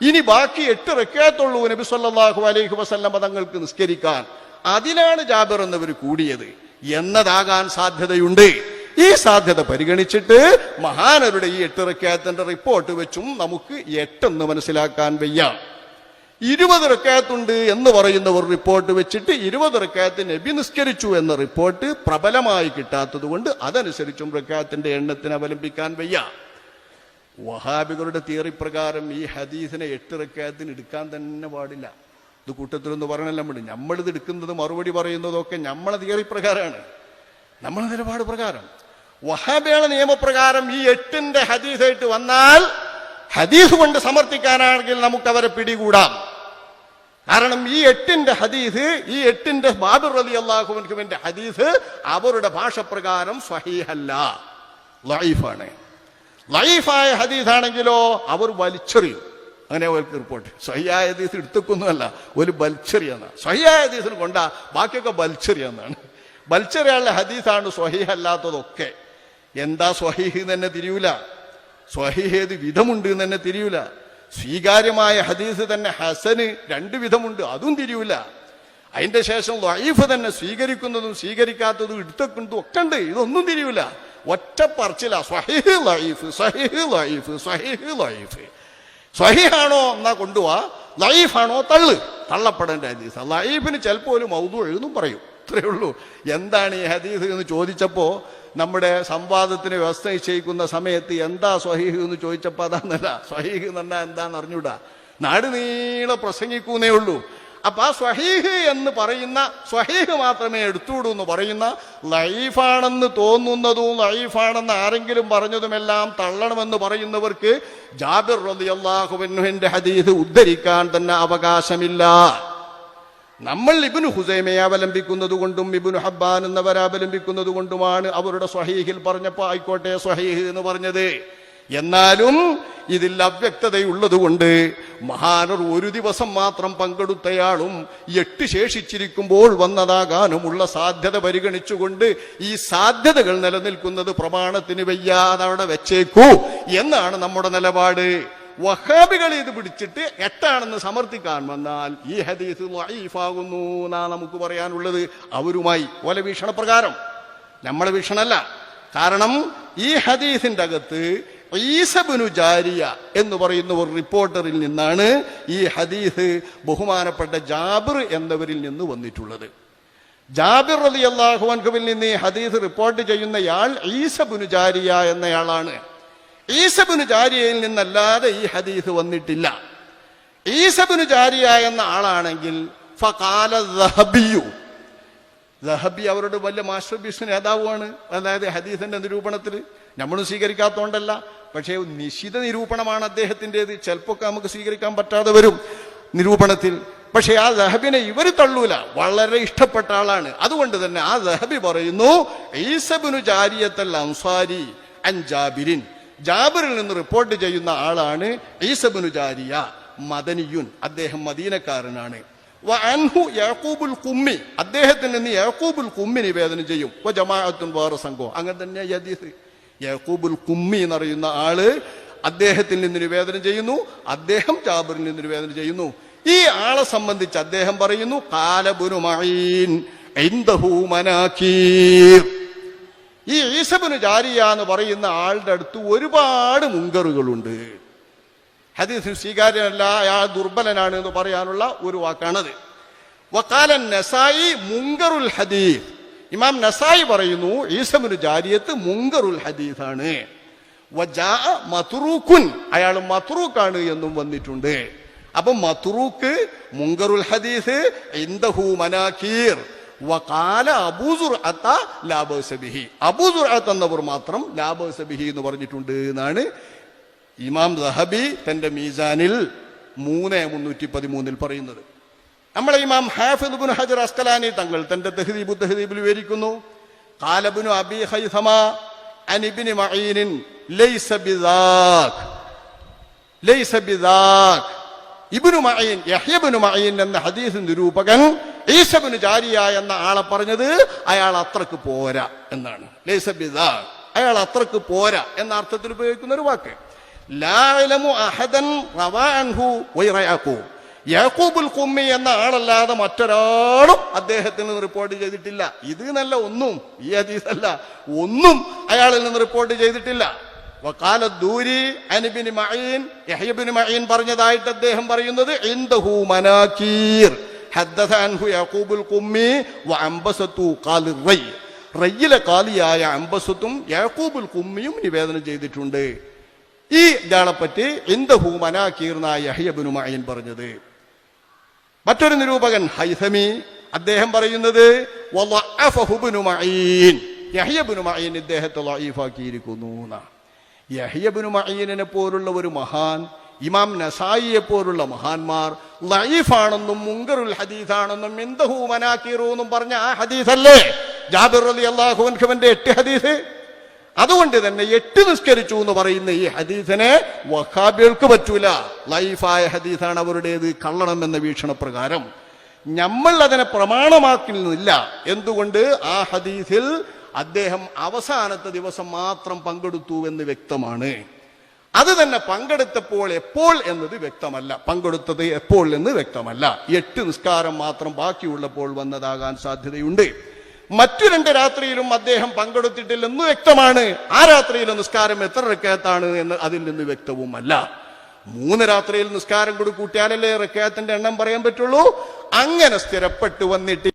ഇനി ബാക്കി 8 റക്അത്തുള്ളൂ നബി സല്ലല്ലാഹു അലൈഹി വസല്ലം തങ്ങൾക്ക് നിസ്കരിക്കാൻ, അതിലാണ് ജാബിർ എന്നവർ കൂടിയത് എന്നതാകാൻ സാധ്യതയുണ്ട്. ഈ സാധ്യത പരിഗണിച്ചിട്ട് മഹാനരുടെ ഈ 8 റക്അത്തിന്റെ റിപ്പോർട്ട് വെച്ചും നമുക്ക് 8 എന്ന് മനസ്സിലാക്കാൻ വയ്യ. 20 റക്അത്തുണ്ട് എന്ന് പറയുന്ന ഒരു റിപ്പോർട്ട് വെച്ചിട്ട് 20 റക്അത്ത് നബി നിസ്കരിച്ചു എന്ന റിപ്പോർട്ട് പ്രബലമായി കിട്ടാത്തത് കൊണ്ട് അതനുസരിച്ചും റക്അത്തിന്റെ എണ്ണത്തിന് അവലംബിക്കാൻ വയ്യ. വഹാബികളുടെ തിയറി പ്രകാരം ഈ ഹദീസിനെ 8 റക്അത്തിന് എടുക്കാൻ തന്നെ പാടില്ല. ഇത് കൂട്ടത്തിലൊന്ന് പറഞ്ഞല്ല, നമ്മളിത് എടുക്കുന്നത് മറുപടി പറയുന്നതൊക്കെ നമ്മളെ തിയറി പ്രകാരമാണ്, നമ്മളെ നിലപാട് പ്രകാരം. വഹാബികളുടെ നിയമപ്രകാരം ഈ 8ന്റെ ഹദീസായിട്ട് വന്നാൽ ഹദീസ് കൊണ്ട് സമർത്ഥിക്കാനാണെങ്കിൽ നമുക്ക് അവരെ പിടികൂടാം. കാരണം ഈ 8ന്റെ ഹദീസ്, ഈ 8ന്റെ ജാബിർ റളിയല്ലാഹു അൻഹുവിന്റെ ഹദീസ് അവരുടെ ഭാഷ പ്രകാരം സ്വഹീഹല്ല, ലഈഫാണ്. ലഈഫായ ഹദീസാണെങ്കിലോ അവർ വലിച്ചെറിയും. അങ്ങനെ അവർക്ക് റിപ്പോർട്ട് സ്വഹീഹായ ഹദീസ് എടുത്തൊക്കൊന്നുമല്ല, ഒരു ബൽച്ചെറിയെന്നാണ്. സ്വഹീഹായ ഹദീസിന് കൊണ്ടാ ബാക്കിയൊക്കെ ബൽച്ചെറിയെന്നാണ്. ബൽച്ചെറിയുള്ള ഹദീസാണ് സ്വഹീഹല്ലാത്തതൊക്കെ. എന്താ സ്വഹീഹ് തന്നെ തിരിയൂല, സ്വഹീഹ് ഏത് വിധമുണ്ട് എന്ന് തന്നെ തിരിയൂല. സ്വീകാര്യമായ ഹദീസ് തന്നെ ഹസന് 2 വിധമുണ്ട്, അതും തിരിയൂല. അതിന്റെ ശേഷം ലഈഫ് തന്നെ സ്വീകരിക്കുന്നതും സ്വീകരിക്കാത്തതും എടുത്തൊക്കുന്നതും ഒക്കെ ഉണ്ട്, ഇതൊന്നും തിരിയൂല. ഒറ്റ പറച്ചില സ്വഹീഹ് ലഈഫ്, സ്വഹീഹ് ലഈഫ്, സ്വഹീഹ് ലഈഫ്. സ്വഹീഹാണോ എന്നാ കൊണ്ടുപോവാ, ലഈഫാണോ തള്ളപ്പെടേണ്ട ഹദീസ്. ലഈഫിന് ചിലപ്പോൾ ഒരു മൗദൂ എഴുതും പറയും, ഇത്രയേ ഉള്ളൂ. എന്താണ് ഈ ഹദീസ് എന്ന് ചോദിച്ചപ്പോ നമ്മുടെ സംവാദത്തിന് വ്യവസ്ഥ നിശ്ചയിക്കുന്ന സമയത്ത് എന്താ സ്വഹീഹ് എന്ന് ചോദിച്ചപ്പോൾ അതാന്നല്ല, സ്വഹീഹ് എന്ന് പറഞ്ഞാൽ എന്താന്ന് അറിഞ്ഞൂടാ, നാട് നീളെ പ്രസംഗിക്കുന്നേ ഉള്ളൂ. അപ്പൊ ആ സ്വഹീഹ് എന്ന് പറയുന്ന, സ്വഹീഹ് മാത്രമേ എടുത്തുകൂടൂ എന്ന് പറയുന്ന, ലഈഫാണെന്ന് തോന്നുന്നതും ലഈഫാണെന്ന് ആരെങ്കിലും പറഞ്ഞതുമെല്ലാം തള്ളണമെന്ന് പറയുന്നവർക്ക് ജാബിർ റളിയല്ലാഹു അൻഹുവിന്റെ ഹദീസ് ഉദ്ധരിക്കാൻ തന്നെ അവകാശമില്ല. നമ്മൾ ഇബ്നു ഹുസൈമയെ അവലംബിക്കുന്നത് കൊണ്ടും ഇബ്നു ഹബ്ബാൻ എന്നവരെ അവലംബിക്കുന്നത് കൊണ്ടുമാണ് അവരുടെ സ്വഹീഹിൽ പറഞ്ഞപ്പോ ആയിക്കോട്ടെ സ്വഹീഹ് എന്ന് പറഞ്ഞത്. എന്നാലും ഇതിൽ അവ്യക്തതയുള്ളതുകൊണ്ട് മഹാനർ ഒരു ദിവസം മാത്രം പങ്കെടുത്തയാളും 8 ശേഷിച്ചിരിക്കുമ്പോൾ വന്നതാകാനുമുള്ള സാധ്യത പരിഗണിച്ചുകൊണ്ട് ഈ സാധ്യതകൾ നിലനിൽക്കുന്നത് പ്രമാണത്തിന് വയ്യാതെ അവിടെ വെച്ചേക്കൂ എന്നാണ് നമ്മുടെ നിലപാട്. വഹാബികൾ ഇത് പിടിച്ചിട്ട് 8 സമർത്ഥിക്കാൻ വന്നാൽ ഈ ഹദീസ് ദഈഫാകുന്നു എന്നാ നമുക്ക് പറയാനുള്ളത്. അവരുമായി ഓല വീക്ഷണപ്രകാരം, നമ്മളെ വീക്ഷണമല്ല. കാരണം ഈ ഹദീസിന്റെ അകത്ത് ഈസ ഇബ്നു ജാരിയ എന്ന് പറയുന്ന ഒരു റിപ്പോർട്ടറിൽ നിന്നാണ് ഈ ഹദീസ് ബഹുമാനപ്പെട്ട ജാബിർ എന്നവരിൽ നിന്ന് വന്നിട്ടുള്ളത്. ജാബിർ റളിയല്ലാഹു അൻഹുവിൽ നിന്ന് ഈ ഹദീസ് റിപ്പോർട്ട് ചെയ്യുന്നയാൾ ഈസ ഇബ്നു ജാരിയ എന്നയാളാണ്. ഈസ ഇബ്നു ജാരിയയിൽ നിന്നല്ലാതെ ഈ ഹദീസ് വന്നിട്ടില്ല. ഈസ ഇബ്നു ജാരിയ എന്ന ആളാണെങ്കിൽ ഫഖാല ദഹബിയു, ദഹബി അവരുടെ വലിയ മാസ്റ്റർ പീസ് നേതാവുമാണ്. അതായത് ഹദീസിന്റെ നിരൂപണത്തിൽ നമ്മൾ സ്വീകരിക്കാത്തതുകൊണ്ടല്ല, പക്ഷേ നിശ്ചിത നിരൂപണമാണ് അദ്ദേഹത്തിൻ്റെത്. ചിലപ്പോൾ നമുക്ക് സ്വീകരിക്കാൻ പറ്റാതെ വരും നിരൂപണത്തിൽ. പക്ഷെ ആ ദഹബിനെ ഇവർ തള്ളൂല, വളരെ ഇഷ്ടപ്പെട്ട ആളാണ്. അതുകൊണ്ട് തന്നെ ആ ദഹബി പറയുന്നു ഈസ ഇബ്നു ജാരിയത്തൽ അൻസാരി അൻ ജാബിരിൻ, ജാബിറിൽ നിന്ന് റിപ്പോർട്ട് ചെയ്യുന്ന ആളാണ് ഈസ ഇബ്നു ജാരിയ, മദനിയുൻ, അദ്ദേഹം മദീനക്കാരനാണ്. വഅൻഹു യാഖൂബുൽ ഖുമ്മി, അദ്ദേഹത്തിൽ നിന്ന് യാഖൂബുൽ ഖുമ്മി നിവേദനം ചെയ്യും. ജമാഅത്തുൻ വേറെ സംഘം. അങ്ങനെ തന്നെ ഹദീസ് യാഖൂബുൽ ഖുമ്മി എന്നറിയുന്ന ആള് അദ്ദേഹത്തിൽ നിന്ന് നിവേദനം ചെയ്യുന്നു, അദ്ദേഹം ജാബിറിൽ നിന്ന് നിവേദനം ചെയ്യുന്നു. ഈ ആളെ സംബന്ധിച്ച് അദ്ദേഹം പറയുന്നു ഖാല ഇബ്നു മഈൻ ഇൻദഹു മനാകീർ. ഈ ഈസ ഇബ്നു ജാരിയ എന്ന് പറയുന്ന ആളുടെ അടുത്ത് ഒരുപാട് മുങ്കറുകളുണ്ട്. ഹദീസ് സ്വീകാര്യമല്ല, അയാൾ ദുർബലനാണ് എന്ന് പറയാനുള്ള ഒരു വാക്കാണത്. വഖാല നസായി മുങ്കറുൽ ഹദീസ്, ഇമാം നസായി പറയുന്നു ഈസ ഇബ്നു ജാരിയത്ത് മുങ്കറുൽ ഹദീസാണ്. വജാഅ മത്റൂഖുൻ, അയാൾ മത്റൂഖാണ് എന്നും വന്നിട്ടുണ്ട്. അപ്പൊ മത്റൂഖ്, മുങ്കറുൽ ഹദീസ്, ഇൻദഹു മനാകീർ. വഖാല അബൂ സുർഅത ലാ ബഅസ ബിഹി, അബൂ സുർഅത എന്നവർ മാത്രം ലാ ബഅസ ബിഹി എന്ന് പറഞ്ഞിട്ടുണ്ട് എന്നാണ് ഇമാം ദഹബി തന്റെ മീസാനിൽ 313 പറയുന്നത്. നമ്മളെ ഇമാം ഹാഫിദ് ഇബ്നു ഹജർ അസ്കലാനി തങ്ങൾ തന്റെ തഹ്ദീബുൽ വിവരിക്കുന്നു ഖാല ഇബ്നു അബീ ഖൈസമ അൻ ഇബ്നു മഈൻ ലൈസ ബിദാക്, ലൈസ ബിദാക്. ഇബ്നു മഈൻ, യഹ്യ ഇബ്നു മഈൻ എന്ന ഹദീസ് നിരൂപകൻ ഈസ ഇബ്നു ജാരിയ എന്ന ആളെ പറഞ്ഞത് അയാൾ അത്രക്ക് പോരാ എന്നാണ്. ലൈസ ബിദാക്, അയാൾ അത്രക്ക് പോരാ എന്ന അർത്ഥത്തിൽ ഉപയോഗിക്കുന്ന ഒരു വാക്ക്. ലാ ഇലമു അഹദൻ റവാ അൻഹു വൈറ യാഖൂബ്, യാഖൂബുൽ ഖുമ്മി എന്ന ആളല്ലാതെ മറ്റൊരാളും അദ്ദേഹത്തിൽ നിന്ന് റിപ്പോർട്ട് ചെയ്തിട്ടില്ല. ഇത് നല്ല ഒന്നും, ഈ ഹദീസ് അല്ല, ഒന്നും അയാളിൽ നിന്ന് റിപ്പോർട്ട് ചെയ്തിട്ടില്ല. വഖാല ദൂരി അൻ ഇബ്നു മഈൻ, യഹ്യ ഇബ്നു മഈൻ പറഞ്ഞതായിട്ട് അദ്ദേഹം പറയുന്നത് ഇൻദഹു മനാകീർ ഹദ്ദസ അൻഹു യാഖൂബുൽ ഖുമ്മി വഅംബസതു ഖാൽ റൈ, റയ്യിലെ ഖാലിയായ അംബസത്തും യാഖൂബുൽ ഖുമ്മിയും നിവേദനം ചെയ്തിട്ടുണ്ട്. ഈ ഇയാളെപ്പറ്റി ഇൻദഹു മനാകീർ എന്നായ യഹ്യ ഇബ്നു മഈൻ പറഞ്ഞത്. മറ്റൊരു നിരൂപകൻ ഹൈസമി, അദ്ദേഹം പറയുന്നത് വളഅഫഹു ഇബ്നു മഈൻ, യഹ്യ ഇബ്നു മഈൻ ഇദ്ദേഹത്തെ ലഈഫാക്കിയിരിക്കുന്നു എന്നാണ്. യഹ്യ ഇബ്നു മഈനിനെ പോലുള്ള ഒരു മഹാൻ, ഇമാം നസായിയെ പോലുള്ള മഹാന്മാർ ലഈഫാണെന്നും മുങ്കറുൽ ഹദീസാണെന്നും ഇൻദഹു മനാകീർ എന്നും പറഞ്ഞ ആ ഹദീസല്ലേ ജാബിർ റളിയല്ലാഹു അൻഹുവിന്റെ 8 ഹദീസ്. അതുകൊണ്ട് തന്നെ 8 നിസ്കരിച്ചു എന്ന് പറയുന്ന ഈ ഹദീസിനെ വഹാബികൾക്ക് പറ്റൂല, ലൈഫായ ഹദീസാണ് അവരുടേത്, കള്ളണം എന്ന വീക്ഷണപ്രകാരം. നമ്മൾ അതിനെ പ്രമാണമാക്കുന്നില്ല. എന്തുകൊണ്ട്? ആ ഹദീസിൽ അദ്ദേഹം അവസാനത്തെ ദിവസം മാത്രം പങ്കെടുത്തു എന്ന് വ്യക്തമാണ്. അത് തന്നെ പങ്കെടുത്തപ്പോൾ എപ്പോൾ എന്നത് വ്യക്തമല്ല, പങ്കെടുത്തത് എപ്പോൾ എന്ന് വ്യക്തമല്ല. 8 നിസ്കാരം മാത്രം ബാക്കിയുള്ളപ്പോൾ വന്നതാകാൻ സാധ്യതയുണ്ട്. മറ്റു 2 രാത്രിയിലും അദ്ദേഹം പങ്കെടുത്തിട്ടില്ലെന്ന് വ്യക്തമാണ്. ആ രാത്രിയിലെ നിസ്കാരം എത്ര റക്അത്താണ് എന്ന് അതിൽ നിന്ന് വ്യക്തവുമല്ല. 3 രാത്രിയിൽ നിസ്കാരം കൂടി കൂട്ടിയാലല്ലേ റക്അത്തിന്റെ എണ്ണം പറയാൻ പറ്റുള്ളൂ. അങ്ങനെ സ്ഥിരപ്പെട്ടു വന്നിട്ട്